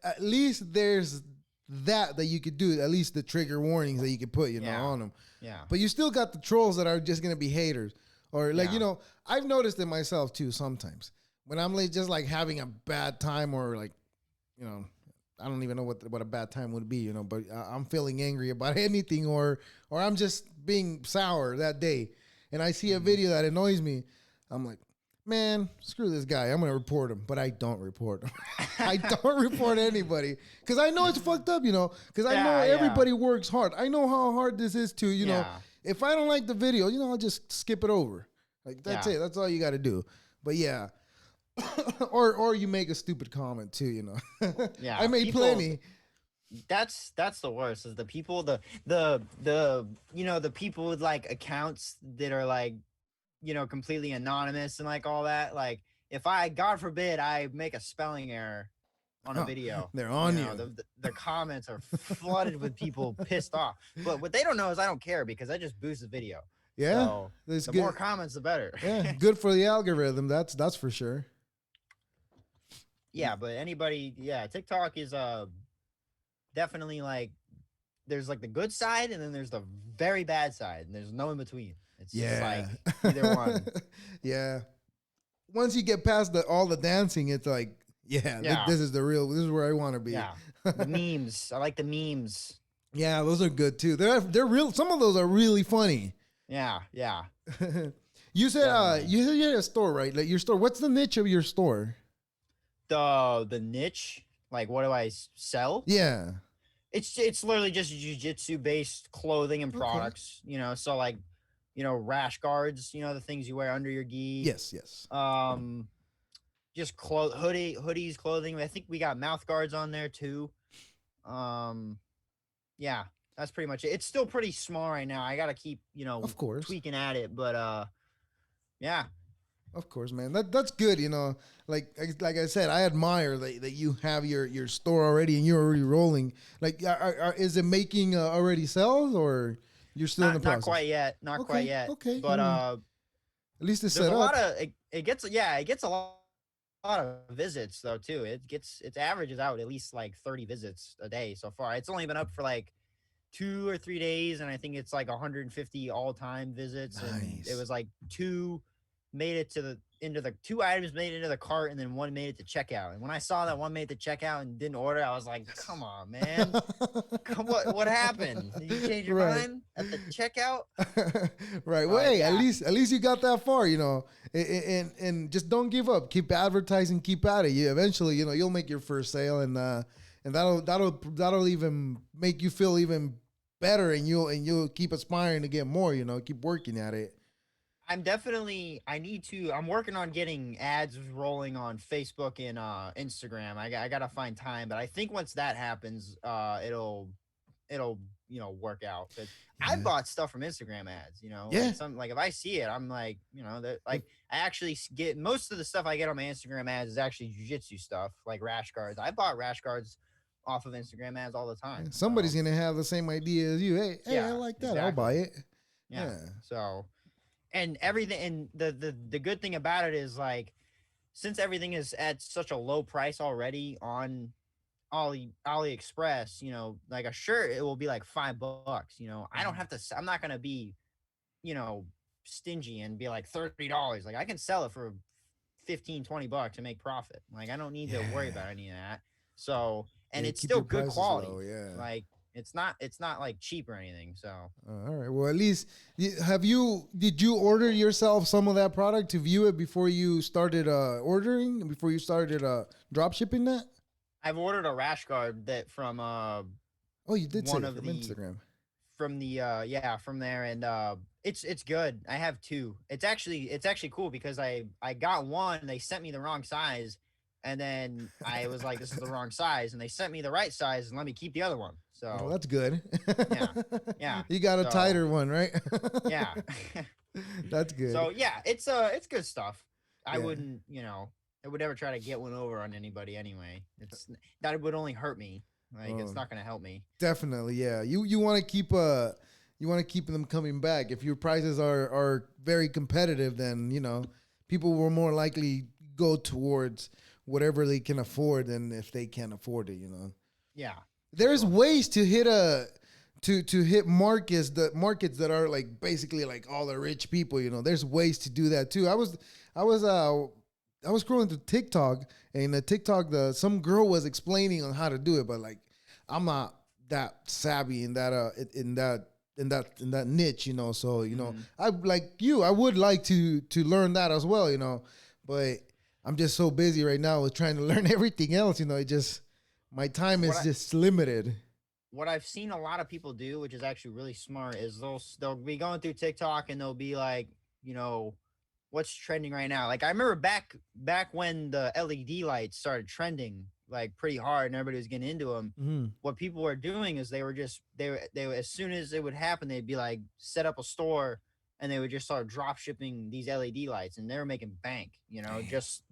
at least there's that you could do. At least the trigger warnings that you could put, Yeah, on them. yeah, But you still got the trolls that are just gonna be haters, or like yeah, I've noticed it myself too. Sometimes when I'm like just like having a bad time, or like you know, I don't even know what a bad time would be, But I'm feeling angry about anything, or I'm just being sour that day, and I see a mhm, video that annoys me. I'm like, man, screw this guy. I'm gonna report him, but I don't report him. I don't report anybody because I know it's fucked up, Because I know yeah, yeah, everybody works hard. I know how hard this is to, yeah, If I don't like the video, I'll just skip it over. Like that's yeah, it. That's all you got to do. But yeah, or you make a stupid comment too, I yeah. made People, plenty. that's the worst. Is the people the people with like accounts that are like completely anonymous and like all that. Like if I, God forbid, I make a spelling error on a video, They're on you. the comments are flooded with people pissed off. But what they don't know is I don't care because I just boost the video. Yeah, So that's the good. more comments, the better. Yeah, good for the algorithm. That's for sure. Yeah, but anybody, yeah, TikTok is definitely like there's like the good side and then there's the very bad side and there's no in between. It's just Yeah. like either one. Yeah. Once you get past all the dancing, it's like, yeah, Yeah. this is the real. This is where I want to be. Yeah. The memes. I like the memes. Yeah, those are good too. They're real. Some of those are really funny. Yeah. Yeah. You said Definitely. you said you had a store, right? Like your store. What's the niche of your store? The niche, like what do I sell? Yeah. It's literally just jiu-jitsu based clothing and Okay. products, so like, rash guards, the things you wear under your gi. Yes. Yes. Just hoodies, clothing. I think we got mouth guards on there too. Um yeah, that's pretty much it. It's still pretty small right now. I gotta keep, Of course. tweaking at it, but yeah. Of course, man. That's good. Like I said, I admire that you have your store already and you're already rolling. Like, is it making already sales, or you're still in the Not process? quite yet. Not quite yet. Okay. But At least it's there's set a up. lot of it gets a lot of visits though too. It averages out at least like 30 visits a day so far. It's only been up for like 2 or 3 days, and I think it's like 150 all time visits, and it Nice. was like two made it to the into the 2 items made it into the cart, and then one made it to checkout. And when I saw that one made it to checkout and didn't order, I was like, "Come on, man! What happened? Did you change your Right. mind at the checkout?" Right. Well, But hey, yeah, at least you got that far, and just don't give up. Keep advertising. Keep at it. You eventually, you'll make your first sale, and that'll even make you feel even better, and you'll keep aspiring to get more. Keep working at it. I'm working on getting ads rolling on Facebook and Instagram. I gotta find time, but I think once that happens, it'll work out. Because I Yeah. bought stuff from Instagram ads. Yeah. Like if I see it, I'm like, that like I actually get most of the stuff I get on my Instagram ads is actually jujitsu stuff, like rash guards. I bought rash guards off of Instagram ads all the time. Somebody's So gonna have the same idea as you. Hey, I yeah, like that. I'll buy exactly. it. Yeah. Yeah. So and everything, and the good thing about it is like, since everything is at such a low price already on AliExpress, like a shirt, it will be like $5. I don't have to. I'm not gonna be, you know, stingy and be like $30. Like I can sell it for 15, $20 and make profit. Like I don't need to worry Yeah. about any of that. So, and Yeah. it's Keep still your good prices low. quality. Yeah. Like it's not like cheap or anything. So All right. Well, at least did you order yourself some of that product to view it before you started ordering, before you started drop shipping that? I've ordered a rash guard that from Oh, you did say one it of from the Instagram. from the yeah, from there, and it's good. I have two. It's actually cool because I got one, they sent me the wrong size, and then I was like, this is the wrong size, and they sent me the right size and let me keep the other one. Well, So that's good. yeah, yeah. You got a So tighter one, right? yeah. That's good. So yeah, it's good stuff. I Yeah. wouldn't, I would never try to get one over on anybody anyway. That would only hurt me. Like it's Oh, not gonna help me. definitely. Yeah. You want to keep them coming back. If your prices are very competitive, then people will more likely go towards whatever they can afford than if they can't afford it. Yeah. There's Sure. ways to hit to hit markets that are like basically like all the rich people. There's ways to do that too. I was scrolling through TikTok, and the TikTok some girl was explaining on how to do it, but like I'm not that savvy in that niche. So Mhm. I like you. I would like to learn that as well. But I'm just so busy right now with trying to learn everything else. It just my time What is I just limited. what I've seen a lot of people do, which is actually really smart, is they'll be going through TikTok and they'll be like, what's trending right now? Like I remember back when the LED lights started trending like pretty hard and everybody was getting into them. Mm-hmm. What people were doing is they were as soon as it would happen, they'd be like set up a store and they would just start drop shipping these LED lights, and they were making bank. Just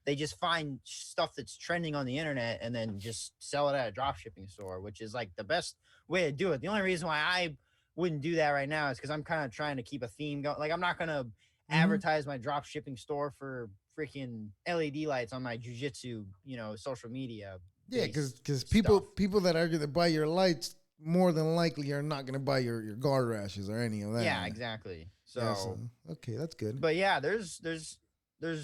they just find stuff that's trending on the internet and then just sell it at a drop shipping store, which is like the best way to do it. The only reason why I wouldn't do that right now is because I'm kind of trying to keep a theme going. Like I'm not gonna Mm-hmm. advertise my drop shipping store for freaking LED lights on my jujitsu, social media Yeah, based because people stuff. people that are gonna buy your lights more than likely are not gonna buy your guard rashes or any of that. Yeah, exactly. Yeah. So So, okay, that's good. but yeah, there's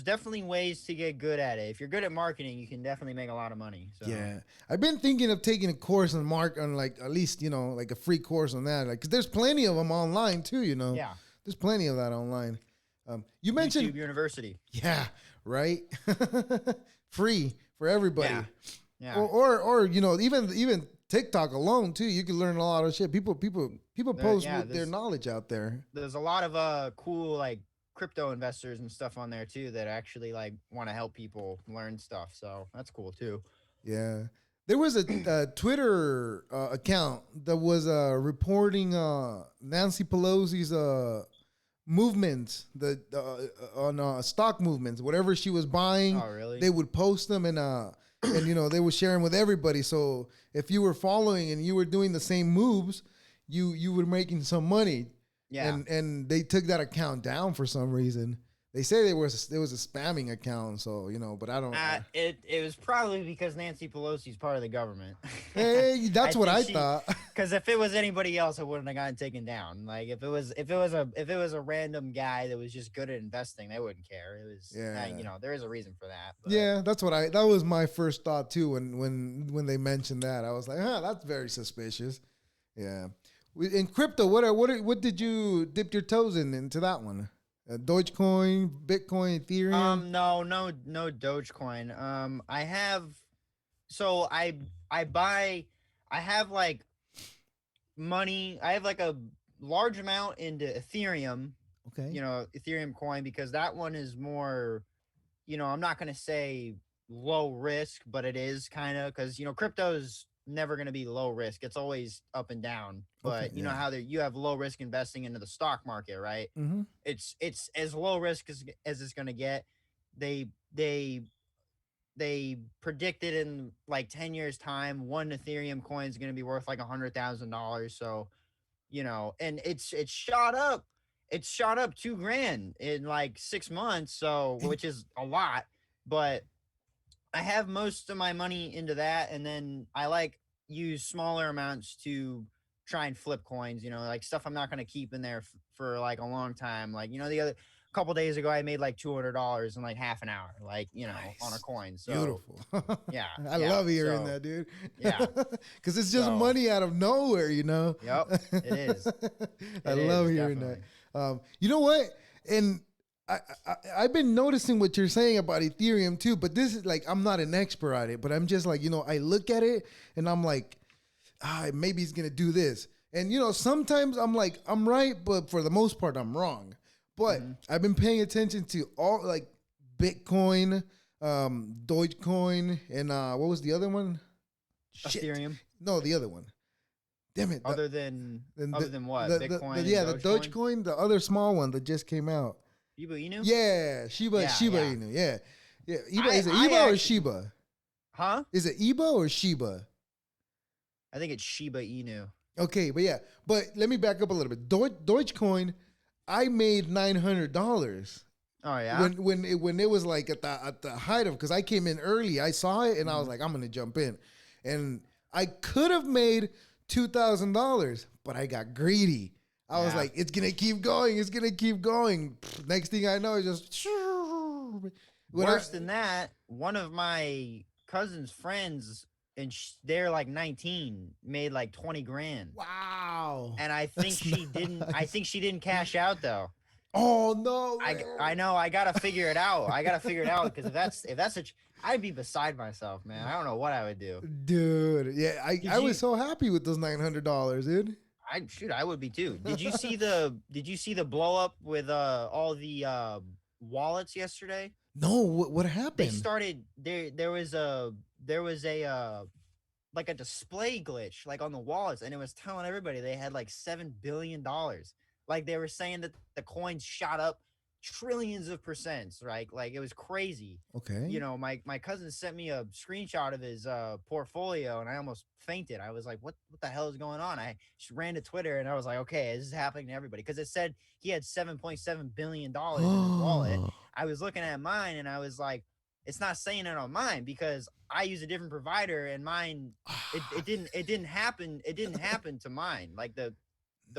definitely ways to get good at it. If you're good at marketing, you can definitely make a lot of money. So Yeah, I've been thinking of taking a course on like at least like a free course on that, like because there's plenty of them online too. yeah, There's plenty of that online. You mentioned YouTube University. yeah, right, free for everybody, Yeah, yeah. or even TikTok alone too. You can learn a lot of shit. People post Yeah, with their knowledge out there. there's a lot of cool like crypto investors and stuff on there too that actually like want to help people learn stuff. So that's cool too. Yeah. There was a Twitter account that was reporting Nancy Pelosi's movements, on stock movements, whatever she was buying, Oh, really? they would post them and they would share them with everybody. So if you were following and you were doing the same moves, you were making some money. Yeah. And they took that account down for some reason. They say there was a spamming account, so but I don't. It was probably because Nancy Pelosi's part of the government. Hey, that's what I thought. Because if it was anybody else, it wouldn't have gotten taken down. Like if it was a random guy that was just good at investing, they wouldn't care. It was there is a reason for that. But. Yeah, that was my first thought too when they mentioned that. I was like, that's very suspicious. Yeah. In crypto, what did you dip your toes into that one? Dogecoin, Bitcoin, Ethereum? No Dogecoin. I have, so I have like money. I have like a large amount into Ethereum. Okay. Ethereum coin, because that one is more, I'm not going to say low risk, but it is kind of, because, crypto's never going to be low risk. It's always up and down. But you know how you have low risk investing into the stock market, right? Mm-hmm. It's as low risk as it's going to get. They predicted in like 10 years time, one Ethereum coin is going to be worth like $100,000. So, and it's shot up. It's shot up $2,000 in like 6 months. So, which is a lot, but I have most of my money into that. And then I use smaller amounts to try and flip coins, like stuff I'm not going to keep in there for like a long time. Like, the other couple days ago, I made like $200 in like half an hour, like, nice. On a coin. So beautiful. Yeah. I love hearing that, dude. Yeah. Cause it's just money out of nowhere, Yep. It is. I love hearing definitely. That. You know what? And I've been noticing what you're saying about Ethereum too, but this is like, I'm not an expert at it, but I'm just like, I look at it and I'm like, maybe he's going to do this. And, sometimes I'm like, I'm right, but for the most part, I'm wrong. But I've been paying attention to all like Bitcoin, Dogecoin, and what was the other one? Ethereum. No, the other one. Damn it. Other than what? Bitcoin? The Dogecoin, the other small one that just came out. Shiba Inu? Yeah, Shiba Inu. Yeah. Is it Iba or Shiba? Huh? Is it Iba or Shiba? I think it's Shiba Inu. Okay, but let me back up a little bit. Dogecoin, I made $900. Oh yeah. When it was like at the height of, because I came in early, I saw it and I was like, I'm gonna jump in, and I could have made $2,000, but I got greedy. I was like, it's gonna keep going. It's gonna keep going. Next thing I know, it's just worse than that. One of my cousin's friends, and they're like 19, made like 20 grand. Wow. And I think she didn't. I think she didn't cash out though. Oh no. I know. I gotta figure it out. Because if that's I'd be beside myself, man. I don't know what I would do, dude. Yeah, I was so happy with those $900, dude. I would be too. Did you see the blow up with all the wallets yesterday? No, what happened? They started there was a like a display glitch like on the wallets, and it was telling everybody they had like $7 billion. Like they were saying that the coins shot up trillions of percents, right? Like it was crazy. Okay. My cousin sent me a screenshot of his portfolio, and I almost fainted. I was like, what the hell is going on? I just ran to Twitter and I was like, okay, this is happening to everybody, because it said he had $7.7 billion in his wallet. I was looking at mine and I was like, it's not saying it on mine because I use a different provider, and mine it didn't happen to mine. Like the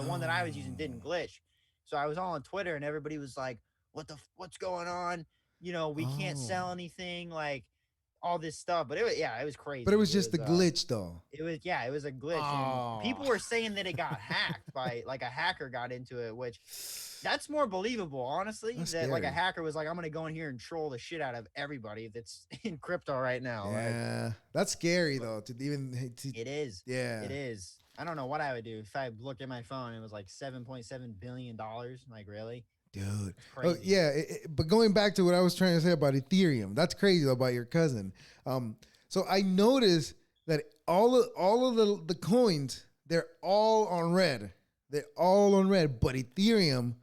one that I was using didn't glitch. So I was all on Twitter and everybody was like, what's going on? We can't sell anything, like all this stuff. But it was crazy. But it was just a glitch though. It was a glitch. And people were saying that it got hacked by like a hacker got into it, which that's more believable, honestly. That's that scary. Like a hacker was like, I'm gonna go in here and troll the shit out of everybody that's in crypto right now. Yeah. That's scary though. It is. Yeah. It is. I don't know what I would do if I looked at my phone and it was like $7.7 billion. Like, really? Dude. Oh, yeah. But going back to what I was trying to say about Ethereum, that's crazy though, about your cousin. So I noticed that all of the coins, they're all on red. They're all on red. But Ethereum,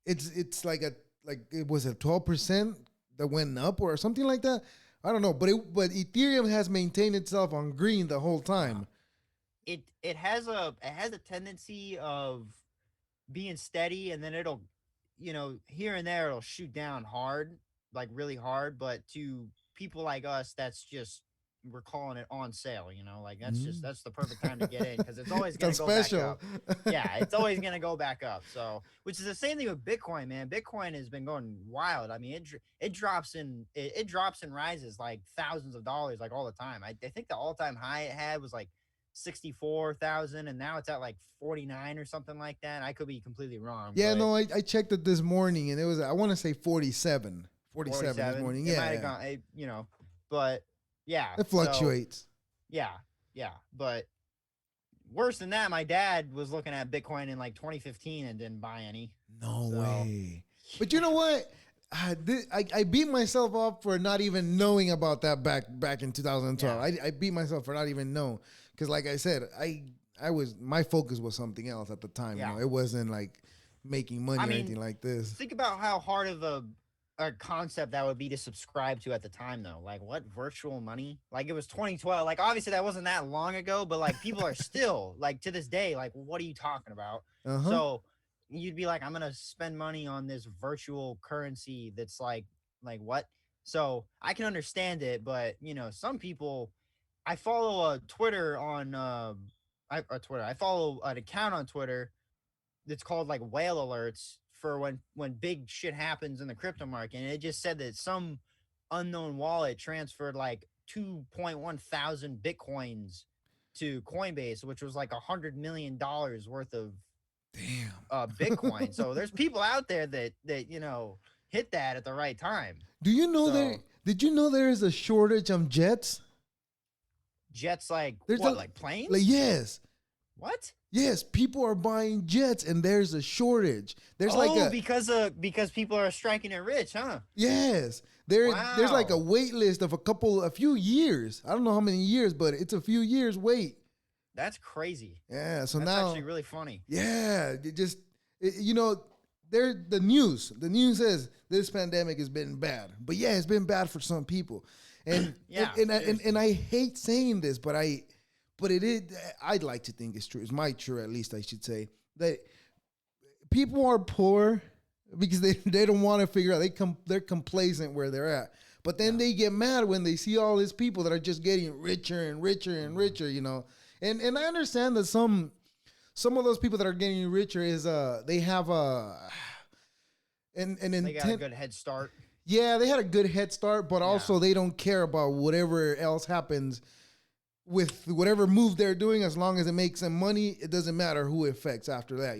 it's like it was a 12% that went up or something like that. I don't know. But Ethereum has maintained itself on green the whole time. It has a tendency of being steady, and then here and there it'll shoot down hard, like really hard, but to people like us, we're calling it on sale, like Mm. that's the perfect time to get in because it's always It's going on to go back special. up. Yeah, it's always going to go back up. So, which is the same thing with Bitcoin, man. Bitcoin has been going wild. I mean, it drops it drops and rises like thousands of dollars like all the time. I think the all-time high it had was like 64,000 and now it's at like 49 or something like that. I could be completely wrong, Yeah, but no, I checked it this morning and it was, I want to say 47. 47 this 47. morning. It Yeah, might have yeah. gone, but yeah. It So fluctuates. yeah, yeah. But worse than that, my dad was looking at Bitcoin in like 2015 and didn't buy any. No So way. But you know what? I beat myself up for not even knowing about that back in 2012. Yeah. I beat myself for not even knowing because, like I said, I was, my focus was something else at the time. Yeah. It wasn't like making money I or mean, anything like this. think about how hard of a concept that would be to subscribe to at the time, though. Like, what, virtual money? Like, it was 2012. Like, obviously that wasn't that long ago, but like people are still like to this day like, what are you talking about? Uh-huh. So you'd be like, I'm gonna spend money on this virtual currency that's like what? So I can understand it, but some people. I follow a Twitter on Twitter. I follow an account on Twitter that's called like whale alerts for when big shit happens in the crypto market, and it just said that some unknown wallet transferred like 2.1 thousand bitcoins to Coinbase, which was like $100 million worth of Damn. Bitcoin. So there's people out there that hit that at the right time. Do you know So did you know there is a shortage of jets? jets, like There's what, a, like planes? like, yes. What? Yes, people are buying jets and there's a shortage. There's like a because people are striking it rich, huh? yes. There's like a Wow. wait list of a few years. I don't know how many years, but it's a few years wait. That's crazy. Yeah, so That's now actually really funny. yeah, the news says this pandemic has been bad. But yeah, it's been bad for some people. And Yeah, and I hate saying this, but it is, I'd like to think it's true. It's my true, at least I should say, that people are poor because they don't want to figure out, they're complacent where they're at. But then they get mad when they see all these people that are just getting richer and richer and richer, And I understand that some of those people that are getting richer is they have an they intent. got a good head start. Yeah, they had a good head start, but also they don't care about whatever else happens with whatever move they're doing. As long as it makes them money, it doesn't matter who it affects after that,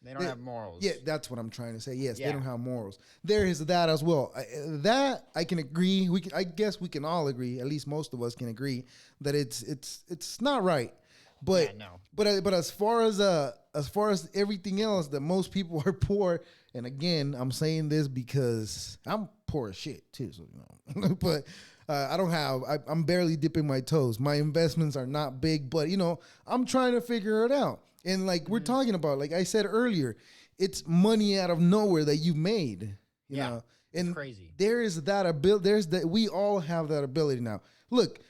They don't have morals. Yeah, that's what I'm trying to say. Yes, they Yeah. don't have morals. There is that as well. That I can agree. I guess we can all agree. At least most of us can agree that it's not right. But Yeah, no. but as far as everything else, that most people are poor. And again, I'm saying this because I'm poor as shit too. So but I don't have. I'm barely dipping my toes. My investments are not big, but I'm trying to figure it out. And like we're talking about, like I said earlier, it's money out of nowhere that you made. You know, and it's crazy. there is that ability. We all have that ability now. Look,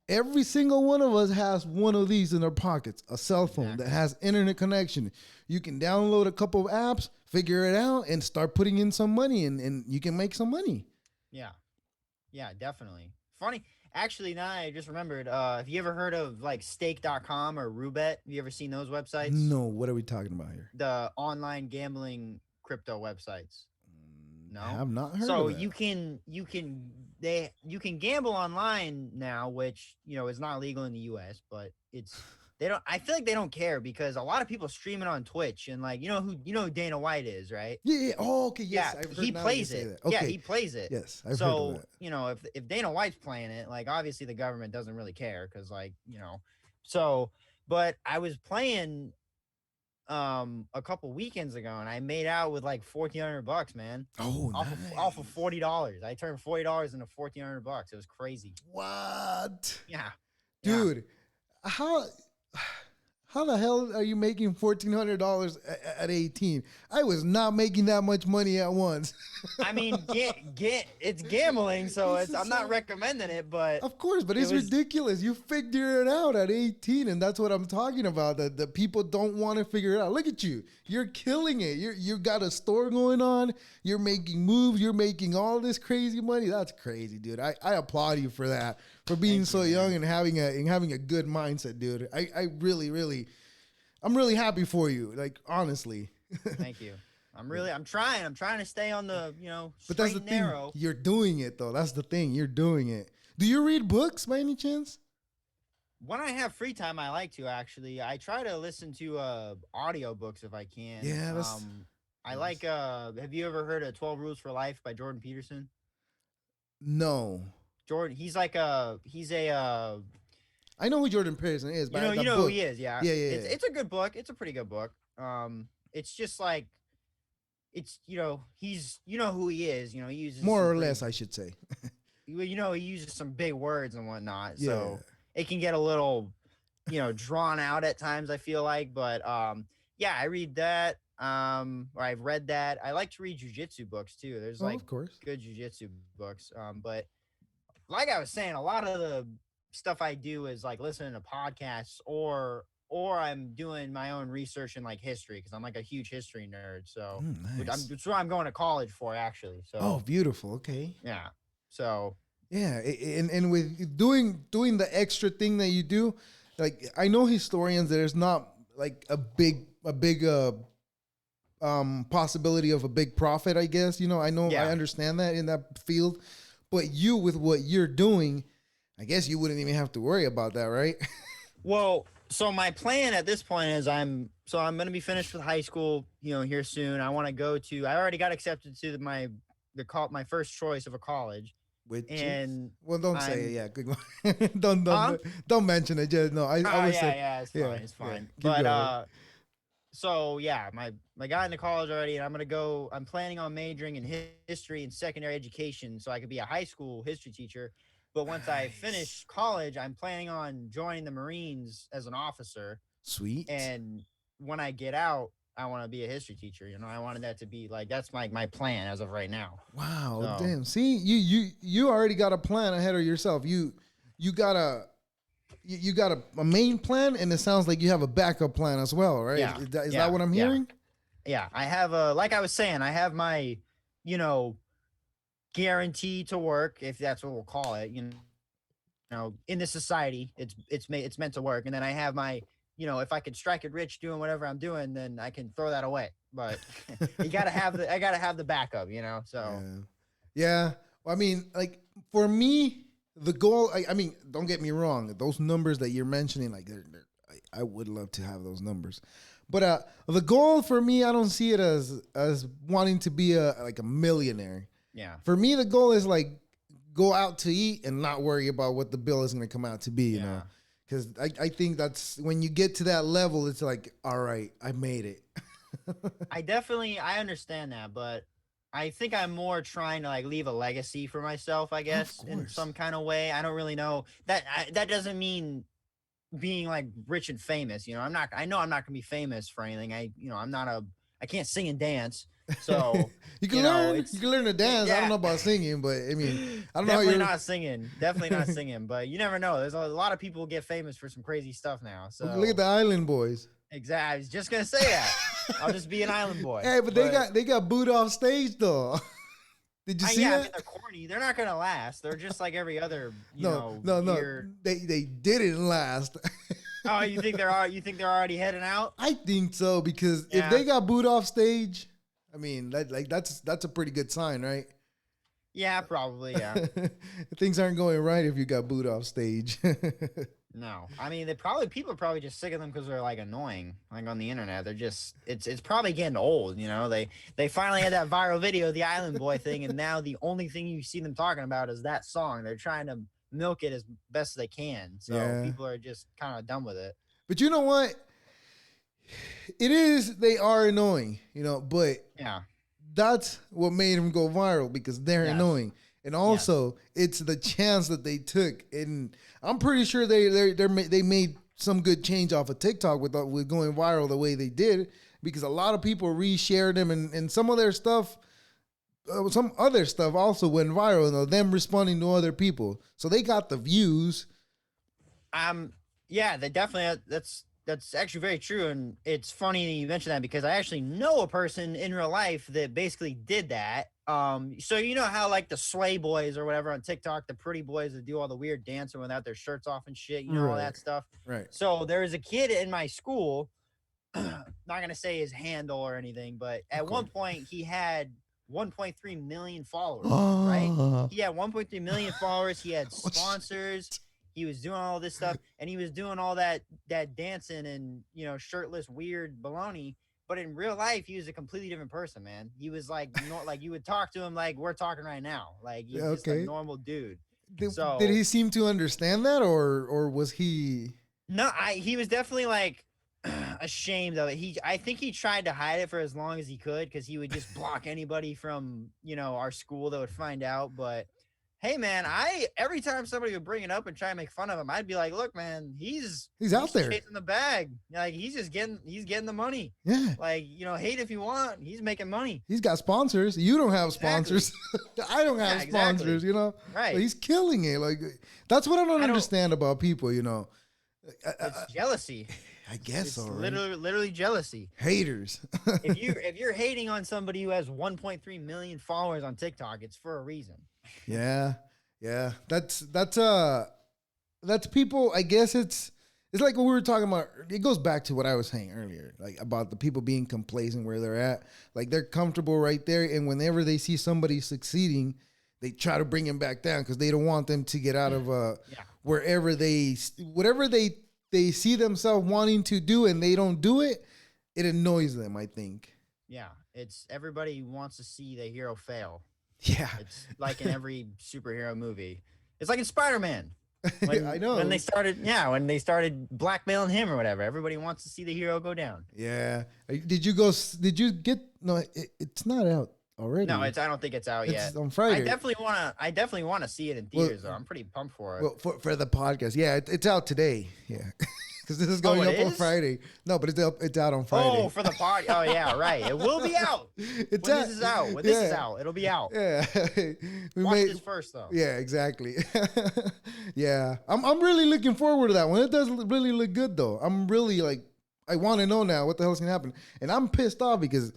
every single one of us has one of these in our pockets, a cell phone that has internet connection. You can download a couple of apps, figure it out, and start putting in some money, and you can make some money. Yeah. Yeah, definitely. Funny. Actually, now I just remembered, have you ever heard of like stake.com or Roobet? Have you ever seen those websites? No, what are we talking about here? The online gambling crypto websites. No. I have not heard So of that. you can gamble online now, which is not legal in the US, but I feel like they don't care because a lot of people stream it on Twitch, and like who Dana White is, right? Yeah. Oh, okay. Yes, Yeah, I've heard he now plays you say it. that. Okay. Yeah, he plays it. Yes, I've heard So of that. if Dana White's playing it, like obviously the government doesn't really care because so. But I was playing a couple weekends ago, and I made out with like $1,400, man. Oh, Off of $40. I turned $40 into $1,400. It was crazy. what? Yeah, Dude, how the hell are you making $1,400 at 18? I was not making that much money at once. I mean, it's gambling, so I'm not recommending it, but of course, but it's ridiculous. You figure it out at 18, and that's what I'm talking about. That people don't want to figure it out. Look at you. You're killing it. You got a store going on. You're making moves. You're making all this crazy money. That's crazy, dude. I applaud you for that, for being so young and having a good mindset, dude. I'm really happy for you. Like, honestly. Thank you. I'm trying to stay on the, but that's straight the and thing. narrow. You're doing it though. That's the thing. You're doing it. Do you read books by any chance? When I have free time, I like to actually. I try to listen to audiobooks if I can. Yeah, I like have you ever heard of 12 Rules for Life by Jordan Peterson? No. Jordan, he's a I know who Jordan Peterson is, but you know who he is, yeah. Yeah. It's a good book. It's a pretty good book. It's just like it's he's who he is. He uses more or less, I should say. he uses some big words and whatnot. Yeah. So it can get a little, drawn out at times, I feel like. But yeah, I read that. Or I've read that. I like to read jujitsu books too. There's of course, good jujitsu books. But like I was saying, a lot of the stuff I do is like listening to podcasts or I'm doing my own research in like history because I'm like a huge history nerd. So nice. It's what I'm going to college for actually. So oh, beautiful. Okay. yeah. So yeah, and with doing the extra thing that you do, like I know historians, there's not like a big possibility of a big profit. I guess I know I understand that in that field, but you with what you're doing, I guess you wouldn't even have to worry about that, right? Well, so my plan at this point is I'm going to be finished with high school, here soon. I want to go to. I already got accepted to my first choice of a college. Don't say it. Yeah, good one. don't mention it. Just no. I would say it's fine. It's fine. But so yeah, I got into college already, and I'm planning on majoring in history and secondary education, so I could be a high school history teacher. But once I finish college, I'm planning on joining the Marines as an officer. Sweet. And when I get out, I want to be a history teacher. I wanted that to be like, that's my plan as of right now. Wow. So, damn. See, you already got a plan ahead of yourself. You got a main plan, and it sounds like you have a backup plan as well, right? Yeah. Is that what I'm hearing? Yeah. I have like I was saying, I have my, guarantee to work, if that's what we'll call it, in this society, it's meant to work. And then I have my, if I could strike it rich doing whatever I'm doing, then I can throw that away. But I gotta have the backup, so. Yeah. Well, I mean, like for me, the goal, I mean, don't get me wrong. Those numbers that you're mentioning, like I would love to have those numbers. But the goal for me, I don't see it as wanting to be a millionaire. Yeah. For me, the goal is like go out to eat and not worry about what the bill is going to come out to be, you know? Because I think that's when you get to that level, it's like, all right, I made it. I understand that, but I think I'm more trying to like leave a legacy for myself, I guess, in some kind of way. I don't really know that. That doesn't mean being like rich and famous. I know I'm not gonna be famous for anything. I can't sing and dance. So you can learn to dance. Yeah. I don't know about singing, but I mean, I don't know. Definitely not singing, but you never know. There's a lot of people who get famous for some crazy stuff now. So look at the Island Boys. Exactly. I was just gonna say that. I'll just be an island boy. Hey, but they got booed off stage though. Did you see that? I mean, they're corny. They're not gonna last. They're just like every other. No. They didn't last. Oh, you think they're already heading out? I think so because if they got booed off stage, I mean, that's a pretty good sign, right? Yeah, probably. Yeah. Things aren't going right if you got booed off stage. No, I mean, people are probably just sick of them because they're like annoying, like on the internet. They're just, it's probably getting old, They finally had that viral video, the Island Boy thing, and now the only thing you see them talking about is that song. They're trying to milk it as best as they can, so people are just kind of done with it. But you know what? They are annoying, but that's what made them go viral because they're annoying. And also, it's the chance that they took, and I'm pretty sure they made some good change off of TikTok with going viral the way they did, because a lot of people reshared them, and some of their stuff some other stuff also went viral, though, them responding to other people. So they got the views. Yeah, they definitely, that's actually very true. And it's funny that you mentioned that because I actually know a person in real life that basically did that. So you know how like the sway boys or whatever on TikTok, the pretty boys that do all the weird dancing without their shirts off and shit, you know, all that stuff. Right. So there was a kid in my school, not gonna say his handle or anything, but at one point he had 1.3 million followers, right? He had 1.3 million followers. He had sponsors. He was doing all this stuff, and he was doing all that dancing and, you know, shirtless, weird baloney. But in real life, he was a completely different person, man. He was like, like you would talk to him like we're talking right now. Like he's just a normal dude. Did he seem to understand that, or was he? No, he was definitely like ashamed of it. I think he tried to hide it for as long as he could because he would just block anybody from, you know, our school that would find out. But hey, man, every time somebody would bring it up and try to make fun of him, I'd be like, look, man, he's out there chasing the bag. Like he's getting the money. Yeah. Like, you know, hate if you want. He's making money. He's got sponsors. You don't have sponsors. I don't have sponsors, you know? Right. But he's killing it. Like, that's what I don't understand about people, you know? It's jealousy. I guess so. Right? Literally jealousy. Haters. if you're hating on somebody who has 1.3 million followers on TikTok, it's for a reason. Yeah. That's people. I guess it's like what we were talking about. It goes back to what I was saying earlier, like about the people being complacent where they're at. Like they're comfortable right there, and whenever they see somebody succeeding, they try to bring him back down because they don't want them to get out of whatever they see themselves wanting to do, and they don't do it. It annoys them, I think. Yeah, it's everybody wants to see the hero fail. Yeah, it's like in every superhero movie. It's like in Spider-Man. I know when they started blackmailing him or whatever. Everybody wants to see the hero go down. Yeah. Did you get? No, it's not out already. No, I don't think it's out yet. On Friday. I definitely want to see it in theaters though. I'm pretty pumped for it. Well, for the podcast, yeah, it's out today. Yeah. Because this is going up on Friday. No, but it's out on Friday. Oh, for the party. Oh, yeah, right. It will be out. When this is out, it'll be out. Yeah. Watch this first, though. Yeah, exactly. Yeah. I'm really looking forward to that one. It does really look good, though. I'm really, like, I want to know now what the hell's going to happen. And I'm pissed off because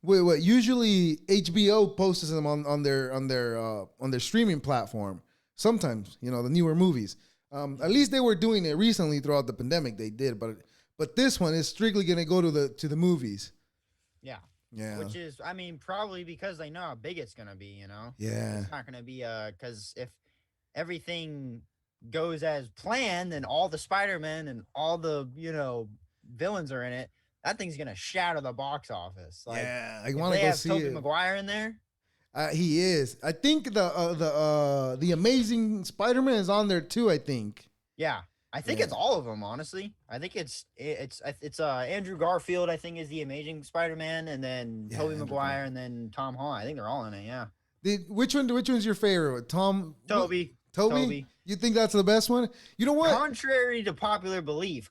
usually HBO posts them on their streaming platform. Sometimes, you know, the newer movies. At least they were doing it recently throughout the pandemic. They did, but this one is strictly going to go to the movies. Yeah. Yeah. Which is, I mean, probably because they know how big it's going to be, you know? Yeah. It's not going to be, because if everything goes as planned and all the Spider-Men and all the, you know, villains are in it, that thing's going to shatter the box office. Like, yeah. I want to go see Tobey Maguire in there. He is. I think the Amazing Spider-Man is on there too. I think. Yeah, I think it's all of them. Honestly, I think it's Andrew Garfield. I think is the Amazing Spider-Man, and then Tobey Maguire, and then Tom Holland. I think they're all in it. Yeah. Which one's your favorite? Toby. You think that's the best one? You know what? Contrary to popular belief,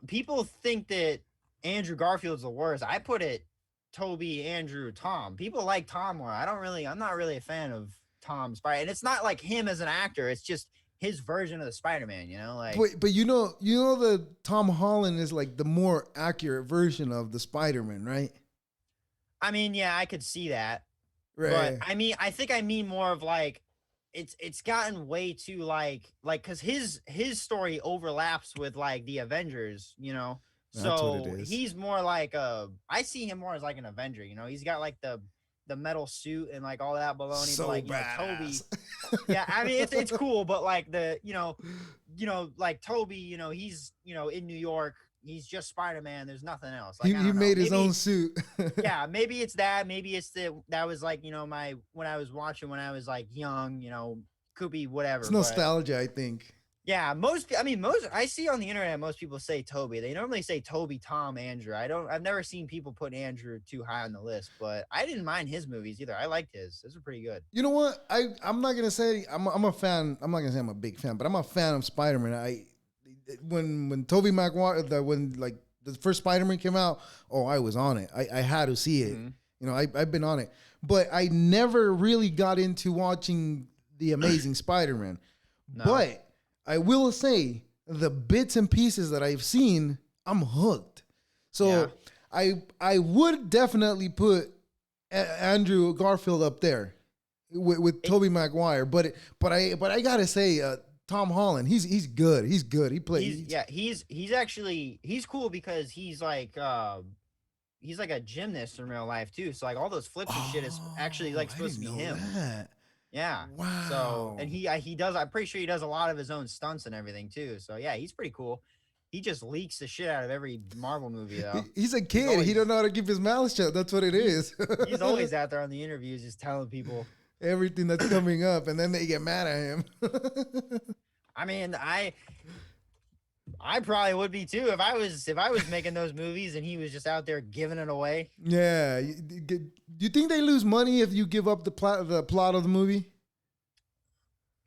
people think that Andrew Garfield's the worst. I put it Toby, Andrew, Tom. People like Tom more. I'm not really a fan of Tom Spider, and it's not like him as an actor. It's just his version of the Spider-Man, you know. Like, but you know the Tom Holland is like the more accurate version of the Spider-Man, right? I mean, yeah, I could see that, right? But I think I mean more of like it's gotten way too like because his story overlaps with like the Avengers, you know. So he's more like I see him more as like an Avenger, you know. He's got like the metal suit and like all that baloney. So but like Toby, yeah, I mean it's cool, but like the you know like Toby, you know, he's in New York. He's just Spider-Man. There's nothing else. Like, he made his own suit. Yeah, maybe it's that. Maybe it's that was like when I was watching when I was like young. You know, could be whatever. It's nostalgia, I think. Yeah, I see on the internet most people say Toby. They normally say Toby, Tom, Andrew. I've never seen people put Andrew too high on the list, but I didn't mind his movies either. I liked his. Those were pretty good. You know what? I'm not gonna say I'm a fan. I'm not gonna say I'm a big fan, but I'm a fan of Spider-Man. When Tobey Maguire when like the first Spider-Man came out, I was on it. I had to see it. Mm-hmm. You know, I've been on it, but I never really got into watching The Amazing Spider-Man. No. But I will say the bits and pieces that I've seen, I'm hooked. So I would definitely put Andrew Garfield up there with Tobey Maguire, but I gotta say Tom Holland, he's good. He's good. He plays. He's actually cool because he's like a gymnast in real life too. So like all those flips and shit is actually like supposed to be him. That. Yeah. Wow. So and he does. I'm pretty sure he does a lot of his own stunts and everything too. So yeah, he's pretty cool. He just leaks the shit out of every Marvel movie though. He's a kid. He don't know how to keep his mouth shut. That's what it is. He's always out there on the interviews just telling people everything that's coming up, and then they get mad at him. I mean, I probably would be too if I was making those movies and he was just out there giving it away. Yeah. Do you think they lose money if you give up the plot of the movie?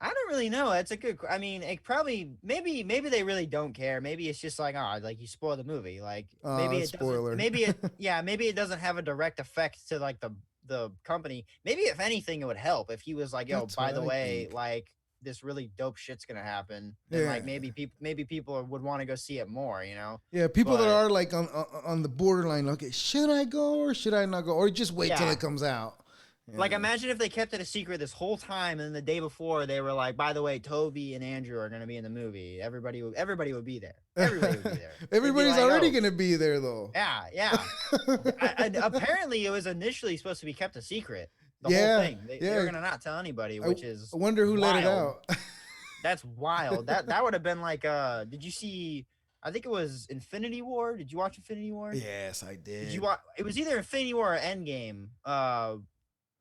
I don't really know. That's a good. I mean, it probably maybe they really don't care. Maybe it's just like like you spoil the movie. Like maybe it spoiler. Maybe it doesn't have a direct effect to like the company. Maybe if anything, it would help if he was like, yo, That's by the what I way, think. like this really dope shit's gonna happen. Then like maybe people would want to go see it more. You know? Yeah, people that are like on the borderline. Okay, should I go or should I not go, or just wait till it comes out? Yeah. Like, imagine if they kept it a secret this whole time, and then the day before they were like, "By the way, Toby and Andrew are going to be in the movie." Everybody would be there. Everybody would be there. Everybody's already going to be there, though. Yeah. Apparently, it was initially supposed to be kept a secret. The whole thing. They're going to not tell anybody, which is I wonder who let it out. That's wild. That would have been like, did you see? I think it was Infinity War. Did you watch Infinity War? Yes, I did. Did you watch? It was either Infinity War or Endgame.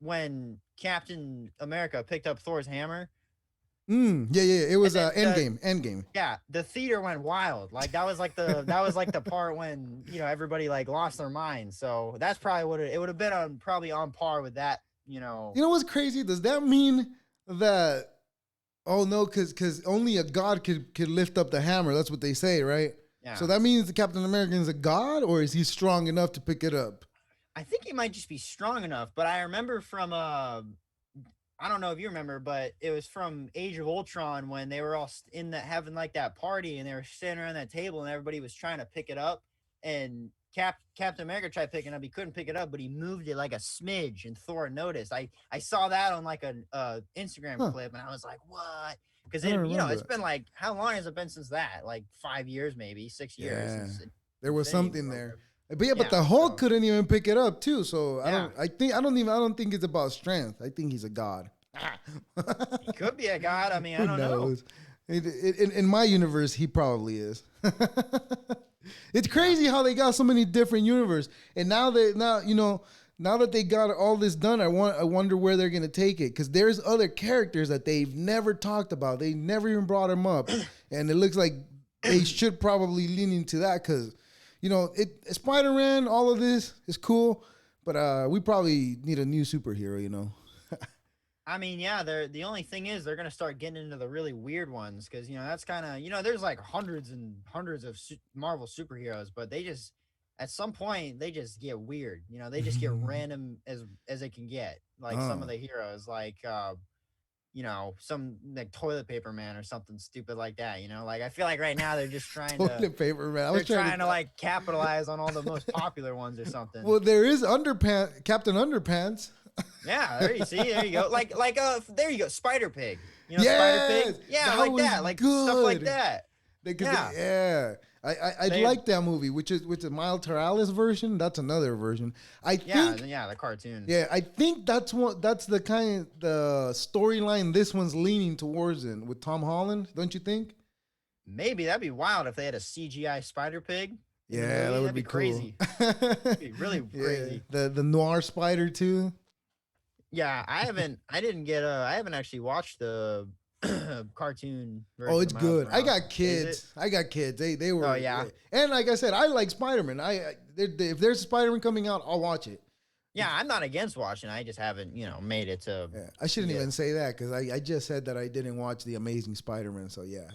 When Captain America picked up Thor's hammer. Yeah. It was Endgame. Yeah, the theater went wild. Like that was like the part when everybody like lost their mind. So that's probably what it would have been probably on par with that. You know what's crazy? Does that mean that? Oh no, because only a god could lift up the hammer. That's what they say, right? Yeah. So that means the Captain American is a god, or is he strong enough to pick it up? I think he might just be strong enough, but I remember from I don't know if you remember, but it was from Age of Ultron when they were all having like that party and they were standing around that table and everybody was trying to pick it up, and Captain America tried picking it up. He couldn't pick it up, but he moved it like a smidge, and Thor noticed. I saw that on like a Instagram clip, and I was like, what? Because it's been like, how long has it been since that? Like 5 years, maybe 6 years. Yeah. There was something there. But the Hulk couldn't even pick it up too. So I don't think it's about strength. I think he's a god. He could be a god. I mean, I don't know. In my universe, he probably is. It's crazy how they got so many different universes, and now that they got all this done, I wonder where they're gonna take it, because there's other characters that they've never talked about. They never even brought them up, and it looks like they should probably lean into that, because Spider-Man, all of this is cool, but we probably need a new superhero. I mean, yeah, the only thing is they're gonna start getting into the really weird ones, because that's kind of there's like hundreds and hundreds of Marvel superheroes, but they just at some point they just get weird. They just get random as it can get. Like some of the heroes, like some like toilet paper man or something stupid like that. Like I feel like right now they're just trying toilet paper man. They're trying to like capitalize on all the most popular ones or something. Well, there is Captain Underpants. Yeah, there you go. Like there you go, Spider Pig. Yes, Spider Pig. Yeah, like that, like good stuff like that. I like that movie, which is Miles Morales version. That's another version. I think the cartoon. Yeah, I think that's the storyline this one's leaning towards with Tom Holland. Don't you think? Maybe that'd be wild if they had a CGI Spider Pig. Yeah, that would be crazy. That'd be really crazy. The noir spider too. Yeah, I haven't actually watched the cartoon version. Oh, it's good. I got kids. They were. Oh yeah. And like I said, I like Spider-Man. If there's a Spider-Man coming out, I'll watch it. Yeah, I'm not against watching. I just haven't, made it to. Yeah, I shouldn't even say that, because I just said that I didn't watch The Amazing Spider-Man. So yeah,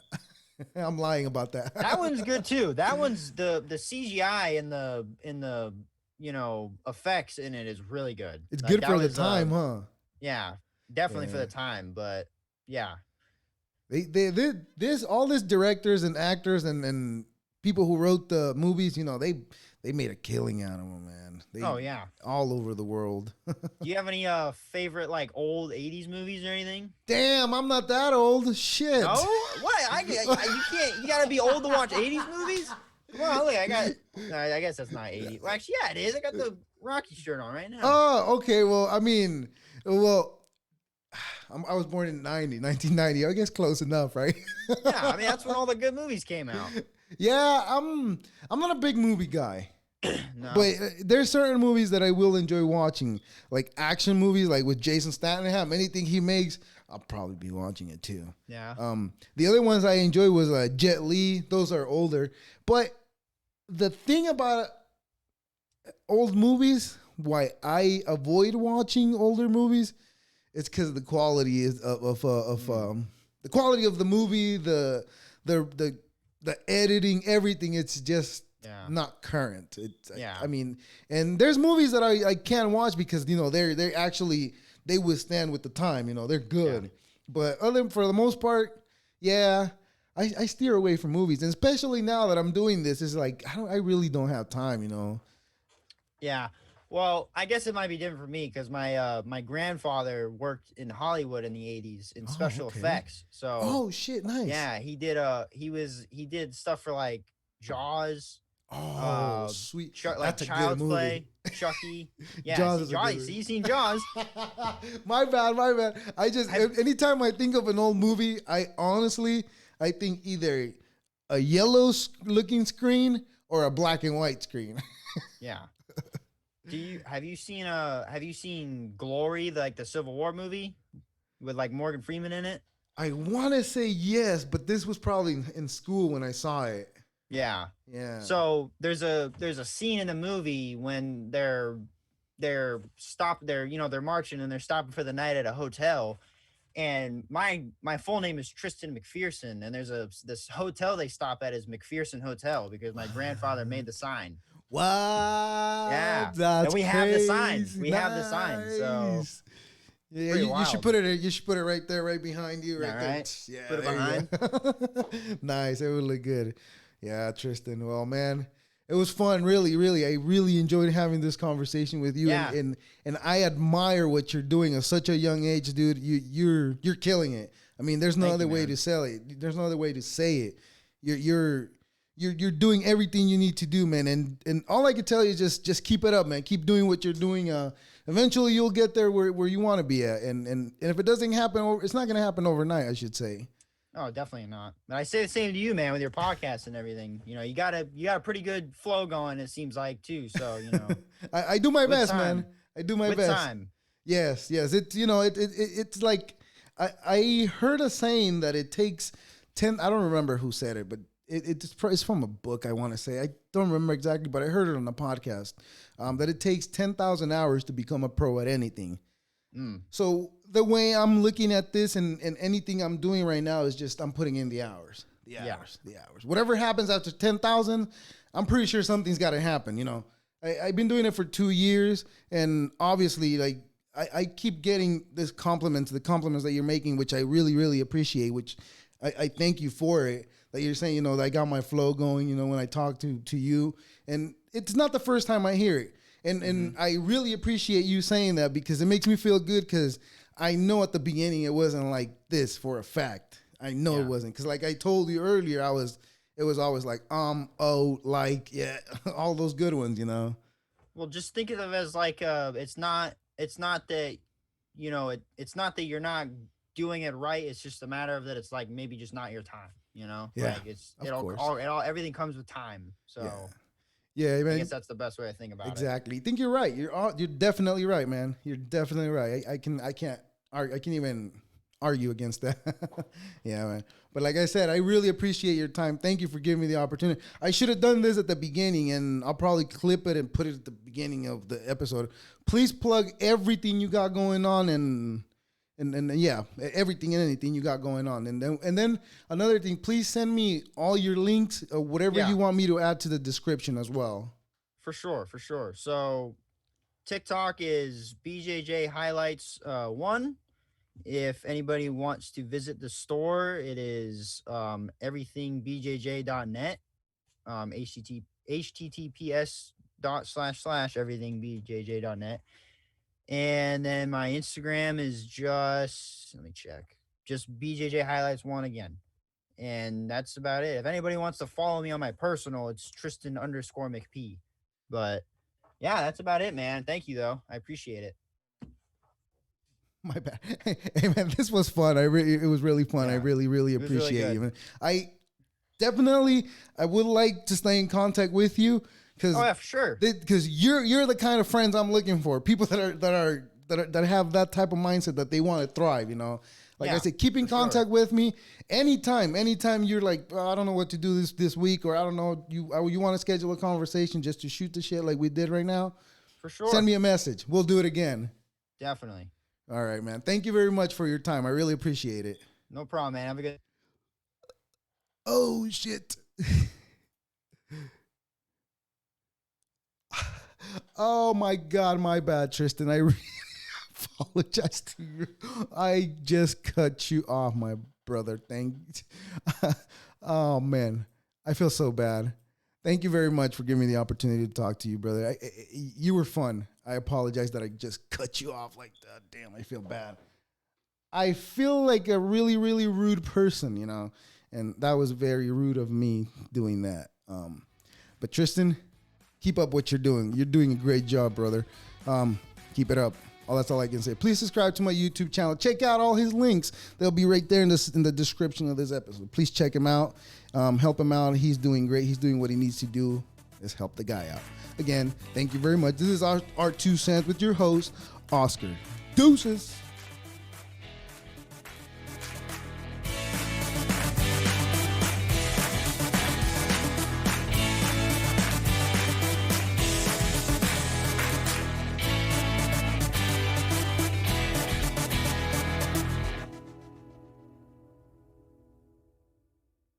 I'm lying about that. That one's good too. That one's the CGI in the effects in it is really good. It's Like good that for the was time, huh? yeah, definitely for Yeah. the time, but yeah. This all this directors and actors and people who wrote the movies, they made a killing out of them, man. They Oh yeah. all over the world. Do you have any favorite like old 80s movies or anything? Damn, I'm not that old. No? Shit. What? You can't, you got to be old to watch 80s movies? Come on, look, I guess that's not 80. Well, actually, yeah, it is. I got the Rocky shirt on right now. Oh, okay. Well, I mean, well, I was born in 1990. I guess close enough, right? Yeah, I mean, that's when all the good movies came out. Yeah, I'm not a big movie guy. No. But there's certain movies that I will enjoy watching, like action movies, like with Jason Statham. Anything he makes, I'll probably be watching it too. Yeah. The other ones I enjoy was Jet Li. Those are older, but the thing about old movies, why I avoid watching older movies, it's because the quality is of the quality of the movie, the editing, everything. It's just not current. It's I mean, and there's movies that I can't watch because they actually they withstand with the time. They're good, but for the most part, yeah. I steer away from movies, and especially now that I'm doing this, it's like I really don't have time. Yeah. Well, I guess it might be different for me because my grandfather worked in Hollywood in the 80s in special effects. So oh shit, nice. yeah, he did stuff for like Jaws. Oh, sweet. Like That's a Child's good movie. Play, Chucky. Yeah, Jaws is a Jaws. good movie. You seen Jaws? My bad. I just anytime I think of an old movie, I think either a yellow looking screen or a black and white screen. Yeah. Have you seen Glory, like the Civil War movie with like Morgan Freeman in it? I want to say yes, but this was probably in school when I saw it. Yeah. Yeah. So there's a scene in the movie when they're marching and they're stopping for the night at a hotel. And my full name is Tristan McPherson, and there's this hotel they stop at is McPherson Hotel because my grandfather made the sign. Wow. Yeah. That's and we crazy. have the sign. We have the sign. So yeah, you should put it. You should put it right there, right behind you, right there. Right? Yeah, put it behind. Nice. It would look good. Yeah, Tristan. Well, man, it was fun. Really, I really enjoyed having this conversation with you. Yeah. And I admire what you're doing at such a young age, dude. You're killing it. I mean, there's no other way to sell it. There's no other way to say it. You're doing everything you need to do, man. And all I can tell you is just keep it up, man. Keep doing what you're doing. Eventually you'll get there where you want to be at. And if it doesn't happen, it's not going to happen overnight, I should say. Oh, definitely not. But I say the same to you, man, with your podcast and everything. You got a pretty good flow going, it seems like, too. So, I do my best, man. I do my best. Time. Yes. It's like I heard a saying that it takes 10. I don't remember who said it, but it's from a book, I want to say. I don't remember exactly, but I heard it on the podcast that it takes 10,000 hours to become a pro at anything. So the way I'm looking at this and anything I'm doing right now is just I'm putting in the hours. The hours. Whatever happens after 10,000, I'm pretty sure something's got to happen. I've been doing it for 2 years, and obviously, like, I keep getting the compliments that you're making, which I really, really appreciate, which I thank you for it. That you're saying, that I got my flow going, when I talk to you. And it's not the first time I hear it. And I really appreciate you saying that because it makes me feel good because I know at the beginning it wasn't like this for a fact. I know it wasn't. Because like I told you earlier, it was always like, all those good ones, Well, just think of it as like, it's not that, it's not that you're not doing it right. It's just a matter of that it's like maybe just not your time, Yeah, like everything comes with time. So yeah, man. I guess that's the best way to think about it. Exactly. I think you're right. You're definitely right, man. You're definitely right. I can't even argue against that. Yeah, man. But like I said, I really appreciate your time. Thank you for giving me the opportunity. I should have done this at the beginning, and I'll probably clip it and put it at the beginning of the episode. Please plug everything you got going on and yeah, everything and anything you got going on. And then another thing, please send me all your links, whatever you want me to add to the description as well. For sure, for sure. So TikTok is BJJHIGHLIHTS 1. If anybody wants to visit the store, it is everythingbjj.net, https everythingbjj.net. And then my Instagram is just, let me check, just BJJHIGHLIHTS 1 again. And that's about it. If anybody wants to follow me on my personal, it's Tristan_McP. But yeah, that's about it, man. Thank you, though. I appreciate it. My bad. Hey man, this was fun. It was really fun. Yeah. I really appreciate really you, man. I would like to stay in contact with you because yeah, for sure. Because you're the kind of friends I'm looking for. People that have that type of mindset that they want to thrive. You know, like I said, keep in contact with me anytime. Anytime you're like, I don't know what to do this week, or I don't know, you want to schedule a conversation just to shoot the shit like we did right now. For sure. Send me a message. We'll do it again. Definitely. All right, man. Thank you very much for your time. I really appreciate it. No problem, man. Have a good... Oh, shit. Oh, my God. My bad, Tristan. I really apologize to you. I just cut you off, my brother. Oh, man. I feel so bad. Thank you very much for giving me the opportunity to talk to you, brother. You were fun. I apologize that I just cut you off like that. Damn, I feel bad. I feel like a really, really rude person, you know, and that was very rude of me doing that. But Tristan, keep up what you're doing. You're doing a great job, brother. Keep it up. That's all I can say. Please subscribe to my YouTube channel. Check out all his links. They'll be right there in the description of this episode. Please check him out. Help him out. He's doing great. He's doing what he needs to do. Let's help the guy out. Again, thank you very much. This is our 2 cents with your host, Oscar. Deuces.